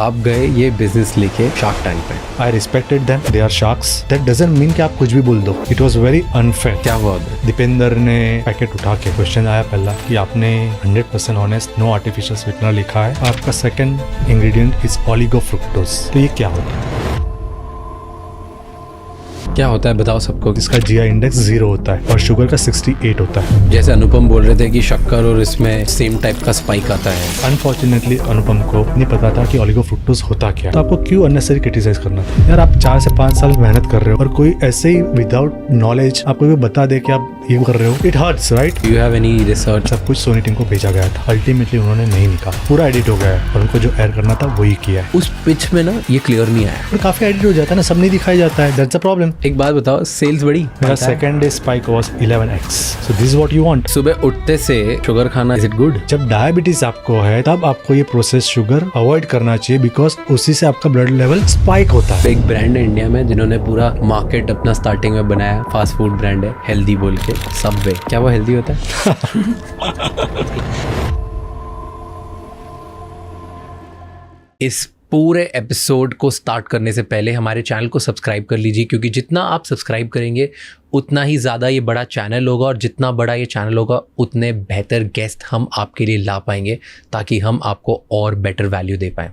आप गए ये बिजनेस लेके शार्क टैंक पे। I respected them. They are sharks. That doesn't mean कि आप कुछ भी बोल दो. It was very unfair. क्या हुआ उधर? दीपेंद्र ने पैकेट उठा के क्वेश्चन आया पहला कि आपने 100% ऑनेस्ट नो आर्टिफिशियल स्वीटनर लिखा है, आपका सेकंड इंग्रेडिएंट इज ओलिगोफ्रुक्टोज. तो ये क्या होता है? क्या होता है बताओ सबको। इसका GI इंडेक्स 0 होता है और शुगर का 68 होता है. जैसे अनुपम बोल रहे थे कि शक्कर और इसमें सेम टाइप का स्पाइक आता है। अनफॉर्चुनेटली अनुपम को नहीं पता था कि ओलिगोफ्रुक्टोज होता क्या. तो आपको क्यों अननेसेसरी क्रिटिसाइज करना था यार? आप 4 से 5 साल मेहनत कर रहे हो और कोई ऐसे ही विदाउट नॉलेज आपको भी बता दे कि आप ये कर रहे हो. It hurts right. You have any research? सब कुछ सोनी टीम को भेजा गया था. अल्टीमेटली उन्होंने नहीं लिखा, पूरा एडिट हो गया है और उनको जो एयर करना था वही किया है. उस पिच में ना ये क्लियर नहीं आया और काफी एडिट हो जाता है ना, सब नहीं दिखाई जाता है. That's the problem. एक बात बताओ, सेल्स बड़ी? मेरा second day spike was 11x. So this is what you want. सुबह उठते से शुगर खाना इज इट गुड? जब डायबिटीज आपको है तब आपको ये प्रोसेस शुगर अवॉइड करना चाहिए, बिकॉज उसी से आपका ब्लड लेवल स्पाइक होता है. एक ब्रांड है इंडिया में जिन्होंने पूरा मार्केट अपना स्टार्टिंग में बनाया, फास्ट फूड ब्रांड है, हेल्दी बोल के, सबवे. क्या वो हेल्दी होता है? इस पूरे एपिसोड को स्टार्ट करने से पहले हमारे चैनल को सब्सक्राइब कर लीजिए, क्योंकि जितना आप सब्सक्राइब करेंगे उतना ही ज़्यादा ये बड़ा चैनल होगा, और जितना बड़ा ये चैनल होगा उतने बेहतर गेस्ट हम आपके लिए ला पाएंगे, ताकि हम आपको और बेटर वैल्यू दे पाएँ.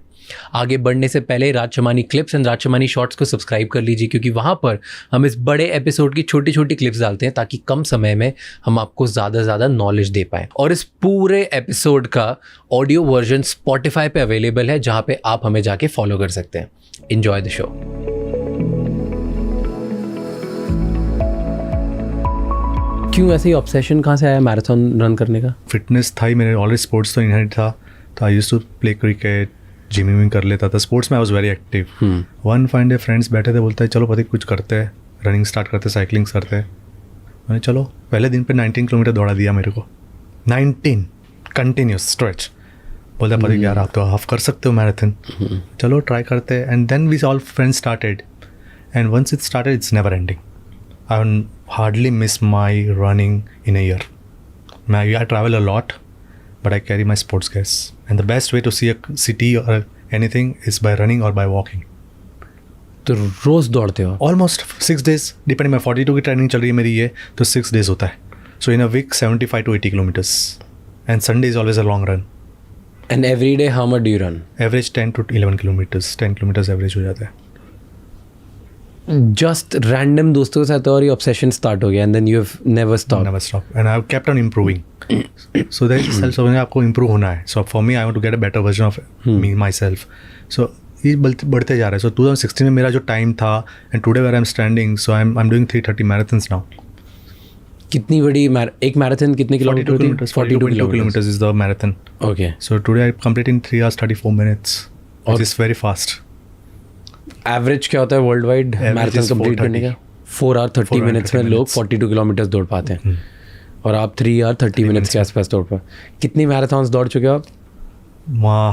आगे बढ़ने से पहले राजशमानी क्लिप्स एंड राजशमानी शॉर्ट्स को सब्सक्राइब कर लीजिए, क्योंकि वहाँ पर हम इस बड़े एपिसोड की छोटी छोटी क्लिप्स डालते हैं, ताकि कम समय में हम आपको ज़्यादा से ज़्यादा नॉलेज दे पाएँ. और इस पूरे एपिसोड का ऑडियो वर्जन स्पॉटिफाई पे अवेलेबल है, जहाँ पे आप हमें जाके फॉलो कर सकते हैं. Enjoy the show. क्यों ऐसे ही ऑब्सेशन कहाँ से आया मैराथन रन करने का? फिटनेस था ही मेरे, ऑलरेडी स्पोर्ट्स तो इनहेरिट था. तो I used to play cricket, gymming कर लेता था. स्पोर्ट्स में I was very active. One fine day friends बैठे थे, बोलते हैं चलो पति कुछ करते हैं, रनिंग स्टार्ट करते, साइकिलिंग करते हैं. मैंने चलो पहले दिन पे 19 किलोमीटर दौड़ा दिया मेरे को. 19 कंटिन्यूस स्ट्रेच. बोलता पति यार आप तो हाफ कर सकते हो मैराथन, चलो ट्राई करते हैं. And then we all friends started, and once it started it's never ending. I hardly miss my running in a year. I travel a lot, but I carry my sports gears. And the best way to see a city or anything is by running or by walking. तो रोज दौड़ते हो? Almost 6 days, depending. 42 की training चल रही है मेरी, ये तो 6 days होता है. So in a week 75 to 80 kilometers. And Sunday is always a long run. And every day how much do you run? Average 10 to 11 kilometers. 10 kilometers average हो जाता है. Just random दोस्तों के साथ और ये obsession start हो गया, and then you have never stopped. Never stop. And I have kept on improving. So there is self-awareness, आपको improve होना है. So for me, I want to get a better version of me, myself. So ये बढ़ते जा रहा है. So 2016 में मेरा जो टाइम था, and today where I'm standing, so I'm doing 330 marathons now. कितनी बड़ी एक मैराथन कितने kilometre? 42 kilometers is the marathon. Okay. So today I completed in 3 hours 34 minutes. Which is very fast. Average क्या होता है वर्ल्ड वाइड मैराथन कंप्लीट करने का? 4 hours 30 minutes में लोग 42 किलोमीटर दौड़ पाते हैं, और आप 3 hours 30 minutes के आसपास दौड़ पाए. कितनी मैराथन्स दौड़ चुके हो आप?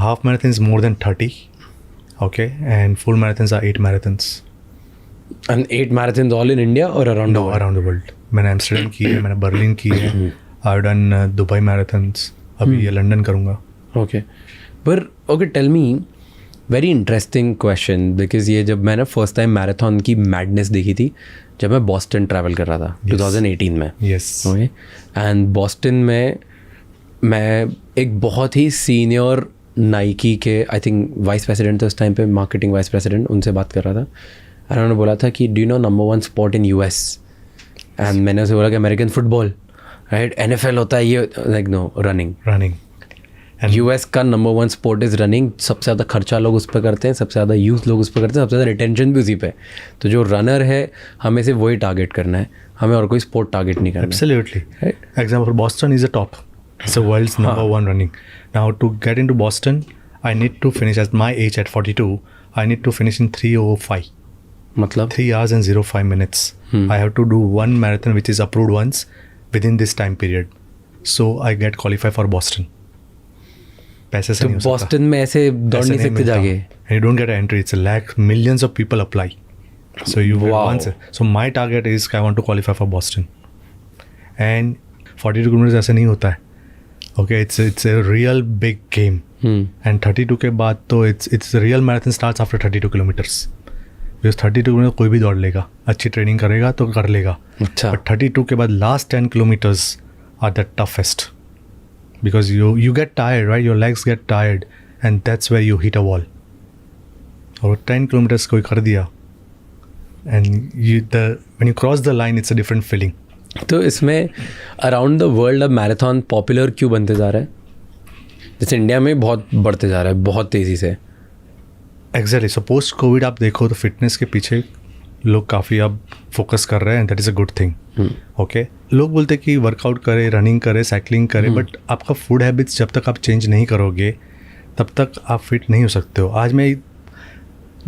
Half marathon is more than 30. Okay, and full marathons are 8 marathons. And 8 marathons all in India or around the world? Around the world. मैंने एम्स्टर्डम की है, मैंने बर्लिन की है, I have done Dubai marathons, अभी ये लंदन करूँगा. Okay, पर okay tell me, very interesting question, because ये जब मैंने फर्स्ट टाइम मैराथन की मैडनेस देखी थी जब मैं बॉस्टन ट्रैवल कर रहा था 2018 में. यस. ओके, एंड बॉस्टन में मैं एक बहुत ही सीनियर नाइकी के, आई थिंक वाइस प्रेसिडेंट थे उस टाइम पे, मार्केटिंग वाइस प्रेसिडेंट, उनसे बात कर रहा था. और उन्होंने बोला था कि do you know number 1 sport in US? And मैंने उसे बोला कि अमेरिकन फुटबॉल, राइट, NFL होता है ये, लाइक नो, रनिंग. US का नंबर 1 स्पोर्ट इज़ रनिंग. सबसे ज़्यादा खर्चा लोग उस पर करते हैं, सबसे ज़्यादा यूज़ लोग उस पर करते हैं, सबसे ज़्यादा रिटेंशन भी उसी पे. तो जो रनर है हमें सिर्फ वही टारगेट करना है, हमें और कोई स्पोर्ट टारगेट नहीं करना. Absolutely. Example, Boston is the top. It's the world's number 1 running. Now to get into Boston, I need to finish at my age at 42. I need to finish in 3:05. मतलब 3 hours and 05 minutes. I have to do one marathon which is approved once within this time period. So I get qualified for Boston. पैसे से नहीं हो सकता. Boston में ऐसे दौड़ नहीं सकते जाके. You don't get an entry. It's a lakh, millions of people apply. So you get once. So my target is I want to qualify for Boston. And 42 kilometers ऐसे नहीं होता है. Okay it's a real big game and 32 के बाद तो it's real marathon starts after 32 kilometres because 32 kilometre कोई भी दौड़ लेगा, अच्छी ट्रेनिंग करेगा तो कर लेगा. अच्छा. बट 32 के बाद last 10 kilometres are the toughest because you get tired right, your legs get tired and that's where you hit a wall. और 10 किलोमीटर्स कोई कर दिया and when you cross the line it's a different feeling. तो इसमें around the world अब marathon popular क्यों बनते जा रहा है? जैसे इंडिया में बहुत बढ़ते जा रहा है बहुत तेज़ी से. एग्जैक्टली. सो पोस्ट कोविड आप देखो तो फिटनेस के पीछे लोग काफ़ी अब फोकस कर रहे हैं and that is a good thing. Okay, लोग बोलते हैं कि वर्कआउट करें, रनिंग करें, साइकिलिंग करें, बट आपका फूड हैबिट्स जब तक आप चेंज नहीं करोगे तब तक आप फिट नहीं हो सकते हो. आज मैं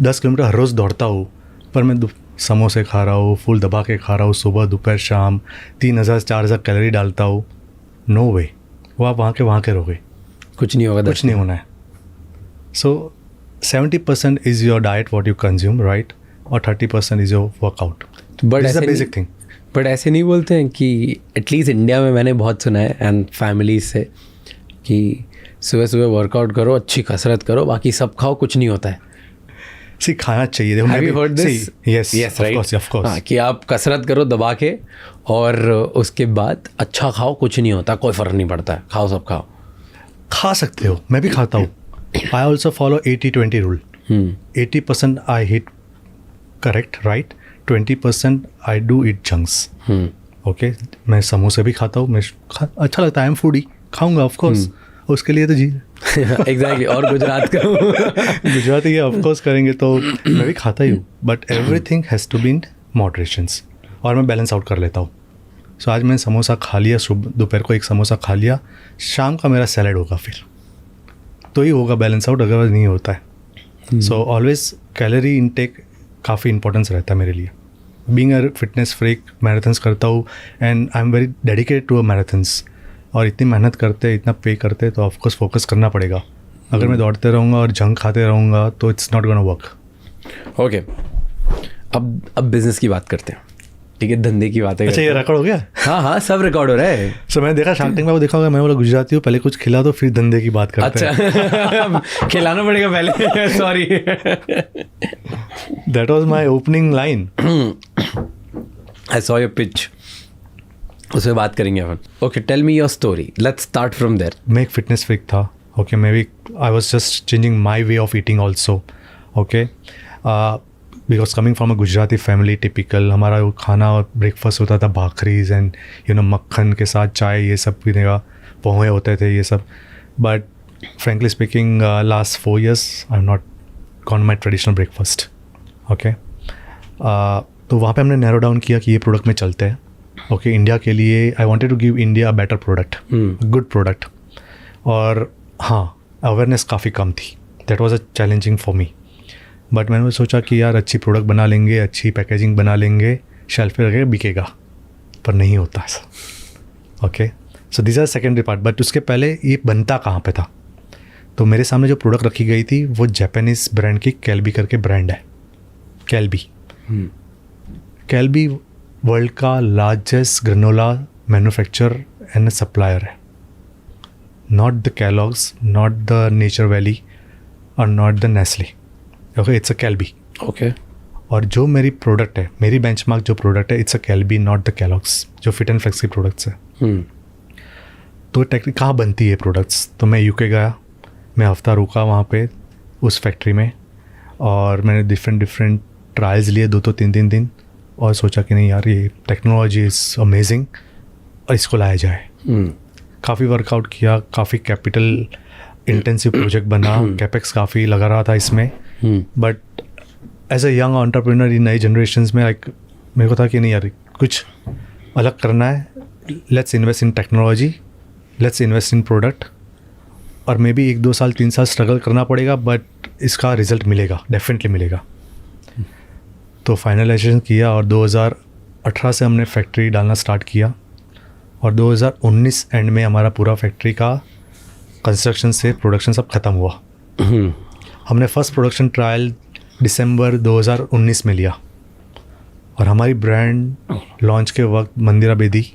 10 किलोमीटर हर रोज़ दौड़ता हूँ पर मैं समोसे खा रहा हूँ, फूल दबा के खा रहा हूँ, सुबह दोपहर शाम 3000-4000 कैलोरी डालता हूँ. नो वे, वो आप वहाँ के रहोगे, कुछ नहीं होगा, कुछ नहीं होना है. सो 70% is your diet what you consume right, और 30% is your workout. But is a basic thing. But ऐसे नहीं बोलते हैं कि एटलीस्ट इंडिया में मैंने बहुत सुना है एंड फैमिलीज से कि सुबह सुबह वर्कआउट करो, अच्छी कसरत करो, बाकी सब खाओ, कुछ नहीं होता है. सी खाना चाहिए. देखो, Have you heard this? Yes, right? of course. हाँ, कि आप कसरत करो दबा के और उसके बाद अच्छा खाओ, कुछ नहीं होता, कोई फ़र्क नहीं पड़ता है, खाओ सब खाओ. खा सकते हो, मैं भी खाता हूँ. I also follow 80-20 rule. 80% I hit correct right, 20% I do eat junks. Okay, मैं समोसे भी खाता हूँ, अच्छा लगता है, आई एम फूडी, खाऊंगा ऑफ कोर्स. उसके लिए तो जी एग्जैक्टली. और गुजरात का गुजराती ऑफ कोर्स करेंगे तो मैं भी खाता ही हूँ, but everything has to be in moderations. और मैं बैलेंस आउट कर लेता हूँ. सो आज मैंने समोसा खा लिया, सुबह दोपहर को एक समोसा खा लिया, शाम का मेरा सैलेड होगा, फिर तो ही होगा बैलेंस आउट, अदरवाइज नहीं होता है. सो ऑलवेज कैलोरी इनटेक काफ़ी इंपॉर्टेंस रहता है मेरे लिए. Being a fitness freak, marathons करता हूँ and I am very dedicated to a marathons. और इतनी मेहनत करते, इतना पे करते, तो ऑफकोर्स फोकस करना पड़ेगा. अगर मैं दौड़ते रहूँगा और जंक खाते रहूँगा तो it's not gonna work. Okay, अब बिजनेस की बात करते हैं. ठीक है, धंधे की बातें. अच्छा, ये रिकॉर्ड हो गया? हाँ, सब रिकॉर्ड हो रहा है. सो मैंने देखा शार्क टैंक में, वो देखा होगा, मैं बोला गुजराती हूँ, पहले कुछ खिला दो फिर धंधे की बात करते हैं. अच्छा. खिलाना पड़ेगा पहले. Sorry. That was my opening line. I saw your pitch. उसमें बात करेंगे अपन. Okay, tell me your story. Let's start from there. मैं एक फिटनेस फ्रीक था. Okay, may be I was just changing my way of eating also. Okay, because coming from a Gujarati family, typical हमारा वो खाना ब्रेकफास्ट होता था भाखरीज and मक्खन के साथ चाय, ये सब पीने का, पोहे होते थे ये सब. But frankly speaking last 4 years I am not gone my traditional breakfast. Okay, तो वहाँ पे हमने नैरो डाउन किया कि ये प्रोडक्ट में चलते हैं. ओके, इंडिया के लिए I wanted to give India a better product, good product. और हाँ, अवेयरनेस काफ़ी कम थी. That was a challenging for me. But मैंने सोचा कि यार अच्छी प्रोडक्ट बना लेंगे, अच्छी पैकेजिंग बना लेंगे, शेल्फ पे रखेगा, बिकेगा. पर नहीं होता ऐसा. Okay, so this are secondary part. But उसके पहले ये बनता कहाँ पे था? तो मेरे सामने जो प्रोडक्ट रखी गई थी वो जापानीज़ ब्रांड की कैल्बी करके ब्रांड है. कैल्बी वर्ल्ड का largest granola manufacturer and supplier है. Not the Kellogg's, not the Nature Valley और not the Nestle. Okay, it's a Calbee. Okay, और जो मेरी प्रोडक्ट है, मेरी बेंचमार्क जो प्रोडक्ट है, it's a Calbee, not the Kellogg's, जो फिट एंड फ्लेक्स की प्रोडक्ट्स है. तो टेक्निक कहाँ बनती है प्रोडक्ट्स? तो मैं यूके गया, मैं हफ्ता रुका वहाँ पे उस फैक्ट्री में, और मैंने डिफरेंट ट्रायल्स लिए 2-3 दिन, और सोचा कि नहीं यार, ये टेक्नोलॉजी इज़ अमेजिंग और इसको लाया जाए. काफ़ी वर्कआउट किया, काफ़ी कैपिटल इंटेंसिव प्रोजेक्ट बना, कैपेक्स काफ़ी लगा रहा था इसमें. But as a young entrepreneur in नई जनरेशन्स में मेरे को था कि नहीं यार, कुछ अलग करना है. Let's invest in technology, let's invest in product. और मे बी 1-2 साल 3 साल स्ट्रगल करना पड़ेगा, बट इसका रिजल्ट मिलेगा, डेफिनेटली मिलेगा. तो फाइनलाइजेशन किया और 2018 से हमने फैक्ट्री डालना स्टार्ट किया, और 2019 एंड में हमारा पूरा फैक्ट्री का कंस्ट्रक्शन से प्रोडक्शन सब ख़त्म हुआ. हमने फर्स्ट प्रोडक्शन ट्रायल दिसंबर 2019 में लिया, और हमारी ब्रांड लॉन्च के वक्त मंदिरा बेदी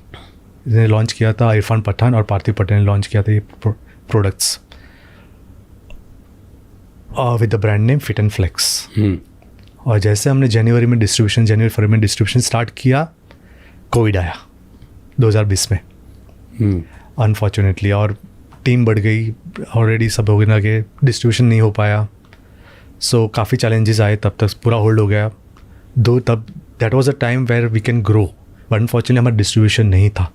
ने लॉन्च किया था, इरफान पठान और पार्थिव पटेल ने लॉन्च किया था ये products with the brand name fit and flex. और जैसे हमने जनवरी फरवरी में डिस्ट्रीब्यूशन स्टार्ट किया, कोविड आया 2020 में अनफॉर्चुनेटली, और टीम बढ़ गई, ऑलरेडी सब हो गया कि डिस्ट्रीब्यूशन नहीं हो पाया। सो काफ़ी चैलेंजेस आए, तब तक पूरा होल्ड हो गया। तब that was a time where we can grow, but unfortunately हमारा डिस्ट्रीब्यूशन नहीं था।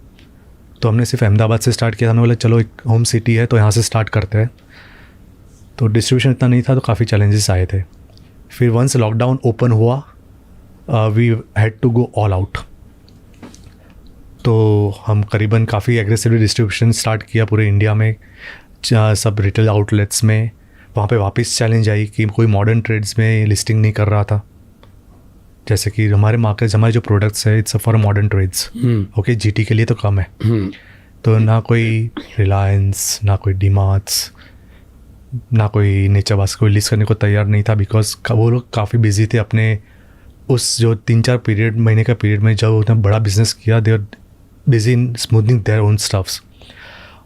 तो हमने सिर्फ अहमदाबाद से स्टार्ट किया। हमने बोला चलो एक होम सिटी है तो यहाँ से स्टार्ट करते हैं। तो डिस्ट्रीब्यूशन इतना नहीं था, तो काफ़ी चैलेंजेस आए थे। फिर वंस लॉकडाउन ओपन हुआ, we had to go all out. तो हम करीबन काफ़ी एग्रेसिवली डिस्ट्रीब्यूशन स्टार्ट किया पूरे इंडिया में, सब रिटेल आउटलेट्स में। वहाँ पे वापस चैलेंज आई कि कोई मॉडर्न ट्रेड्स में लिस्टिंग नहीं कर रहा था। जैसे कि हमारे मार्केट्स, हमारे जो प्रोडक्ट्स है it's for modern trades, okay, GT के लिए तो कम है। तो ना कोई रिलायंस, ना कोई डीमार्ट्स, ना कोई नेचर बास्केट कोई लिस्ट करने को तैयार नहीं था, बिकॉज वो लोग काफ़ी बिजी थे अपने उस जो 3-4 महीने का पीरियड में। जब उन्होंने बड़ा बिजनेस किया, they are busy in smoothning their own stuffs,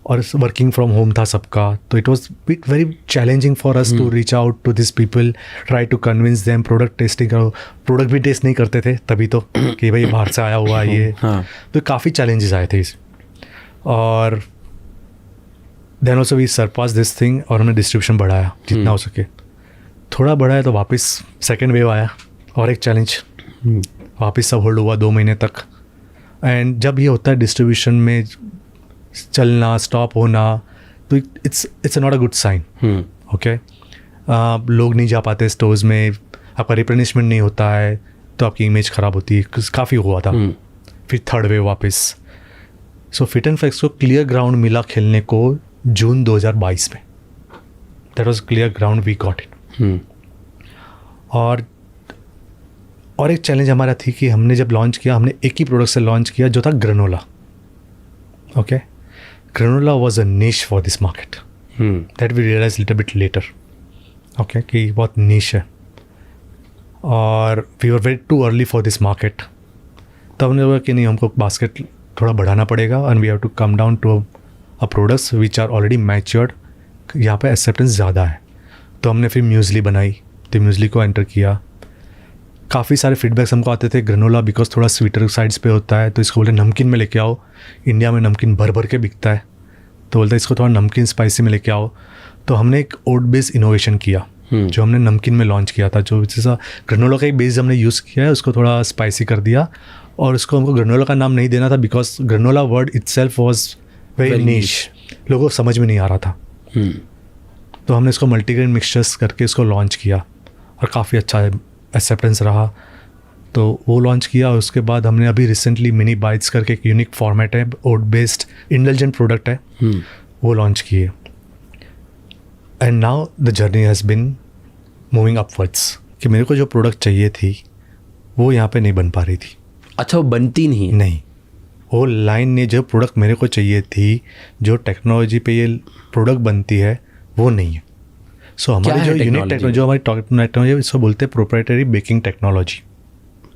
और वर्किंग फ्रॉम होम था सबका। तो it was bit very challenging for us to reach out to this people, try to convince them. Product testing करो, product भी test नहीं करते थे तभी तो कि भाई बाहर से आया हुआ है ये। तो काफ़ी चैलेंजेस आए थे इस, और then also we surpass this thing, और हमने डिस्ट्रीब्यूशन बढ़ाया जितना हो सके। थोड़ा बढ़ाया तो वापस सेकेंड वेव आया और एक चैलेंज, वापस सब होल्ड हुआ 2 महीने तक। एंड जब ये होता है डिस्ट्रीब्यूशन में चलना, स्टॉप होना, तो it's not a good sign, okay. लोग नहीं जा पाते स्टोर्स में, आपका रिप्लेनिशमेंट नहीं होता है, तो आपकी इमेज ख़राब होती है। काफ़ी हुआ था। फिर थर्ड वेव वापस। सो फिट एंड फ्लेक्स को क्लियर ग्राउंड मिला खेलने को जून 2022 में। That was clear ground, we got it. और एक चैलेंज हमारा थी कि हमने जब लॉन्च किया, हमने एक ही प्रोडक्ट से लॉन्च किया जो था granola, okay. Granola was a niche for this market, that we realise little bit later, okay, कि बहुत निश है, और we were very too early for this market. तब हमने बोला कि नहीं, हमको बास्केट थोड़ा बढ़ाना पड़ेगा, and we have to come down to a products which are already matured, यहाँ पे एक्सेप्टेंस ज़्यादा है। तो हमने फिर म्यूज़ली बनाई, तो म्यूज़ली को एंटर किया। काफ़ी सारे फीडबैक्स हमको आते थे, ग्रेनोला बिकॉज थोड़ा स्वीटर साइड्स पे होता है, तो इसको बोलते नमकीन में लेके आओ। इंडिया में नमकीन भर भर के बिकता है, तो बोलते इसको थोड़ा नमकीन स्पाइसी में लेके आओ। तो हमने एक ओट बेस्ड इनोवेशन किया, जो हमने नमकीन में लॉन्च किया था, जो जैसा ग्रेनोला का एक बेस हमने यूज़ किया है, उसको थोड़ा स्पाइसी कर दिया। और उसको हमको ग्रेनोला का नाम नहीं देना था, because granola word itself was very niche, लोगों को समझ में नहीं आ रहा था। तो हमने इसको मल्टीग्रेन मिक्सचर्स करके इसको लॉन्च किया, और काफ़ी अच्छा एक्सेप्टेंस रहा, तो वो लॉन्च किया। और उसके बाद हमने अभी रिसेंटली मिनी बाइट्स करके एक यूनिक फॉर्मेट है, ओट बेस्ड इंडल्जेंट प्रोडक्ट है, वो लॉन्च किए। And now the journey has been moving upwards, कि मेरे को जो प्रोडक्ट चाहिए थी वो यहाँ पे नहीं बन पा रही थी। अच्छा, वो बनती नहीं, वो लाइन ने जो प्रोडक्ट मेरे को चाहिए थी, जो टेक्नोलॉजी पे ये प्रोडक्ट बनती है, वो नहीं है। सो हमारी जो यूनिक टेक्नोलॉजी, जो हमारी टेक्नोलॉजी, इसको बोलते हैं proprietary baking technology.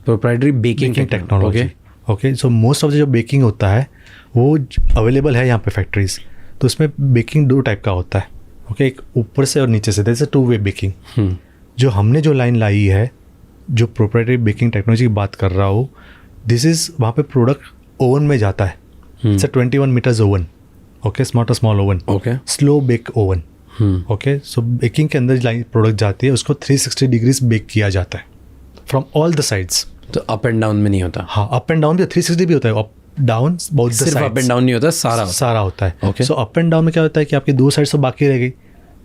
Proprietary baking technology, okay. So most of the जो बेकिंग होता है वो अवेलेबल है यहाँ पे फैक्ट्रीज। तो उसमें बेकिंग 2 टाइप का होता है, ओके, एक ऊपर से और नीचे से, दैट्स अ 2 वे बेकिंग। जो हमने जो लाइन लाई है, जो प्रोप्राइटरी बेकिंग टेक्नोलॉजी की बात कर रहा हूँ, दिस इज़ वहाँ पे प्रोडक्ट ओवन में जाता है। It's 21 meters oven, okay, not a small oven, okay, slow bake oven, okay. So baking के अंदर लाइन प्रोडक्ट जाती है, उसको 360 डिग्रीज बेक किया जाता है फ्रॉम ऑल द साइड्स। तो अप एंड डाउन में नहीं होता? हाँ, अप एंड डाउन भी, 360 भी होता है, up down both the sides. सिर्फ अप एंड डाउन नहीं होता, सारा होता है। सो अप एंड डाउन में क्या होता है कि आपकी 2 साइड्स तो बाकी रह गई,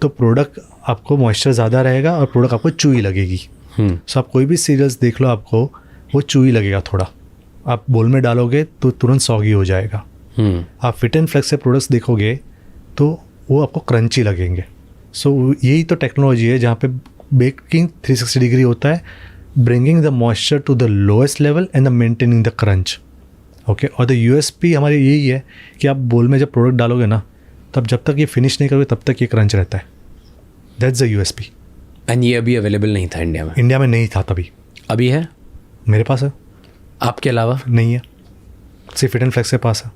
तो प्रोडक्ट आपको मॉइस्चर ज़्यादा रहेगा और प्रोडक्ट आपको चूई लगेगी। सो आप कोई भी सीरियल्स देख लो, आपको वो चूई लगेगा थोड़ा। आप बोल में डालोगे तो तुरंत सॉगी हो जाएगा। आप फिट एंड फ्लेक्स से प्रोडक्ट्स देखोगे तो वो आपको क्रंची लगेंगे। सो यही तो टेक्नोलॉजी है जहाँ पे बेकिंग 360 डिग्री होता है, bringing the moisture to the lowest level and the maintaining the crunch, okay. और द यूएसपी हमारी यही है कि आप बोल में जब प्रोडक्ट डालोगे ना, तब जब तक ये फिनिश नहीं करोगे तब तक ये क्रंच रहता है। That's the USP. एंड ये अभी अवेलेबल नहीं था इंडिया में? इंडिया में नहीं था तभी। अभी है? मेरे पास है। आपके अलावा? नहीं है, सिर्फ फिट एंड फ्लेक्स के पास है।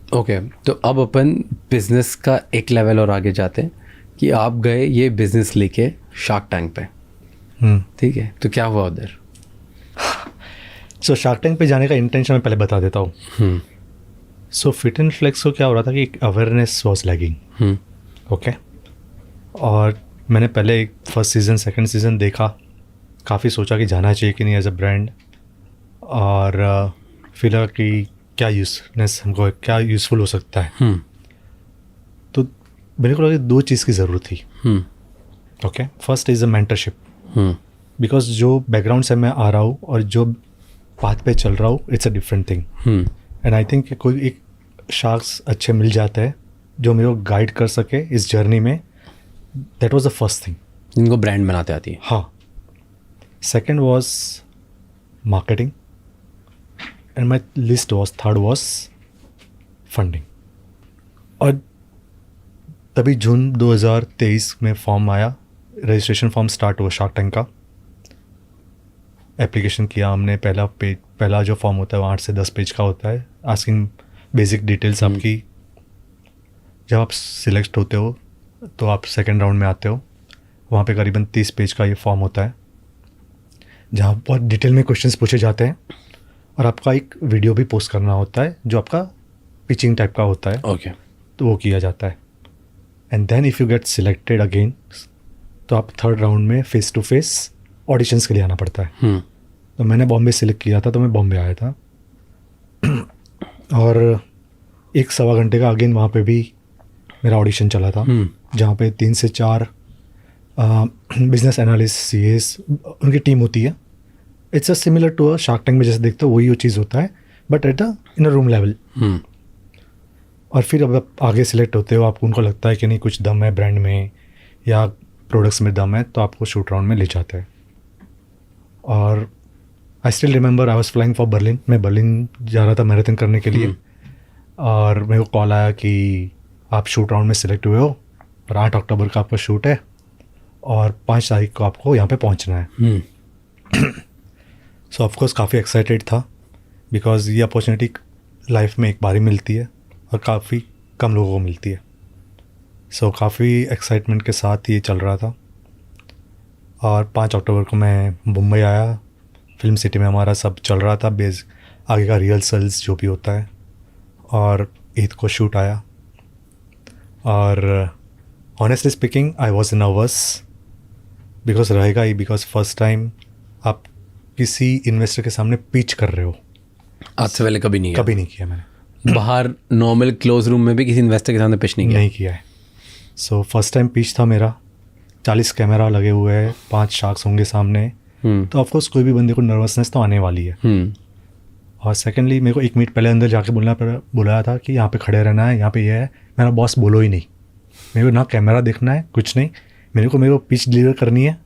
ओके तो अब अपन बिजनेस का एक लेवल और आगे जाते हैं कि आप गए ये बिजनेस लेके शार्क टैंक पे, ठीक है, तो क्या हुआ उधर? सो शार्क टैंक पे जाने का इंटेंशन मैं पहले बता देता हूँ. सो फिट एंड फ्लेक्स को क्या हो रहा था कि एक अवेयरनेस वॉज लैगिंग. ओके, और मैंने पहले एक फर्स्ट सीज़न सेकंड सीज़न देखा, काफ़ी सोचा कि जाना चाहिए कि नहीं एज अ ब्रांड, और फिर लगा कि क्या यूजनेस हमको क्या यूज़फुल हो सकता है. तो मेरे को लगा 2 चीज़ की ज़रूरत थी. Okay, first is a mentorship, because जो बैकग्राउंड से मैं आ रहा हूँ और जो पाथ पे चल रहा हूँ it's a different thing. And I think कोई एक शार्क्स अच्छे मिल जाते हैं जो मेरे को गाइड कर सके इस जर्नी में. That was the first thing, जिनको ब्रांड बनाते आती है. हाँ. Second was marketing and my list was third was funding. और तभी जून 2023 में फॉर्म आया, रजिस्ट्रेशन फॉर्म स्टार्ट हुआ शार्क टैंक का. एप्लीकेशन किया हमने. पहला जो फॉर्म होता है वो 8 से 10 पेज का होता है, आस्किंग बेसिक डिटेल्स आपकी. जब आप सिलेक्ट होते हो तो आप सेकेंड राउंड में आते हो. वहाँ पे करीबन 30 पेज का ये फॉर्म होता है जहाँ बहुत डिटेल में क्वेश्चंस पूछे जाते हैं, और आपका एक वीडियो भी पोस्ट करना होता है जो आपका पिचिंग टाइप का होता है. ओके, तो वो किया जाता है. And then if you get selected again तो आप थर्ड राउंड में फेस टू फेस ऑडिशंस के लिए आना पड़ता है. तो मैंने बॉम्बे सिलेक्ट किया था, तो मैं बॉम्बे आया था. और 1-1.25 घंटे का अगेन वहाँ पे भी मेरा ऑडिशन चला था, जहाँ पे 3 से 4 बिजनेस एनालिस्ट सीएस उनकी टीम होती है. It's a similar to a shark tank में जैसे देखते हो वही वो चीज़ होता है, but at in a room level. और फिर अब आप आगे सिलेक्ट होते हो, आपको उनको लगता है कि नहीं कुछ दम है ब्रांड में या प्रोडक्ट्स में दम है, तो आपको शूट राउंड में ले जाते हैं. और I still remember I was flying for Berlin. मैं बर्लिन जा रहा था मैराथन करने के लिए, और मेरे को कॉल आया कि आप शूट राउंड में सिलेक्ट हुए हो और 8 अक्टूबर का आपका शूट है और 5 तारीख को आपको यहाँ पे पहुँचना है. सो ऑफकोर्स काफ़ी एक्साइटेड था, बिकॉज ये अपॉर्चुनिटी लाइफ में एक बार ही मिलती है और काफ़ी कम लोगों को मिलती है. सो काफ़ी एक्साइटमेंट के साथ ये चल रहा था. और 5 अक्टूबर को मैं मुंबई आया. फिल्म सिटी में हमारा सब चल रहा था, बेस आगे का रिहर्सल्स जो भी होता है, और ईद को शूट आया. और honestly speaking I was nervous, because रहेगा ही, बिकॉज फर्स्ट टाइम आप किसी इन्वेस्टर के सामने पिच कर रहे हो. आज से पहले कभी नहीं किया मैंने. बाहर नॉर्मल क्लोज रूम में भी किसी इन्वेस्टर के सामने पिच नहीं किया है. सो फर्स्ट टाइम पिच था मेरा. 40 कैमरा लगे हुए हैं, 5 शार्क्स होंगे सामने. तो ऑफकोर्स कोई भी बंदे को नर्वसनेस तो आने वाली है. और सेकेंडली मेरे को 1 मिनट पहले अंदर जाके बुलाया था कि यहाँ पे खड़े रहना है, यहाँ पे ये है. मेरा बॉस बोलो ही नहीं, मेरे को ना कैमरा देखना है कुछ नहीं. मेरे को पिच डिलीवर करनी है,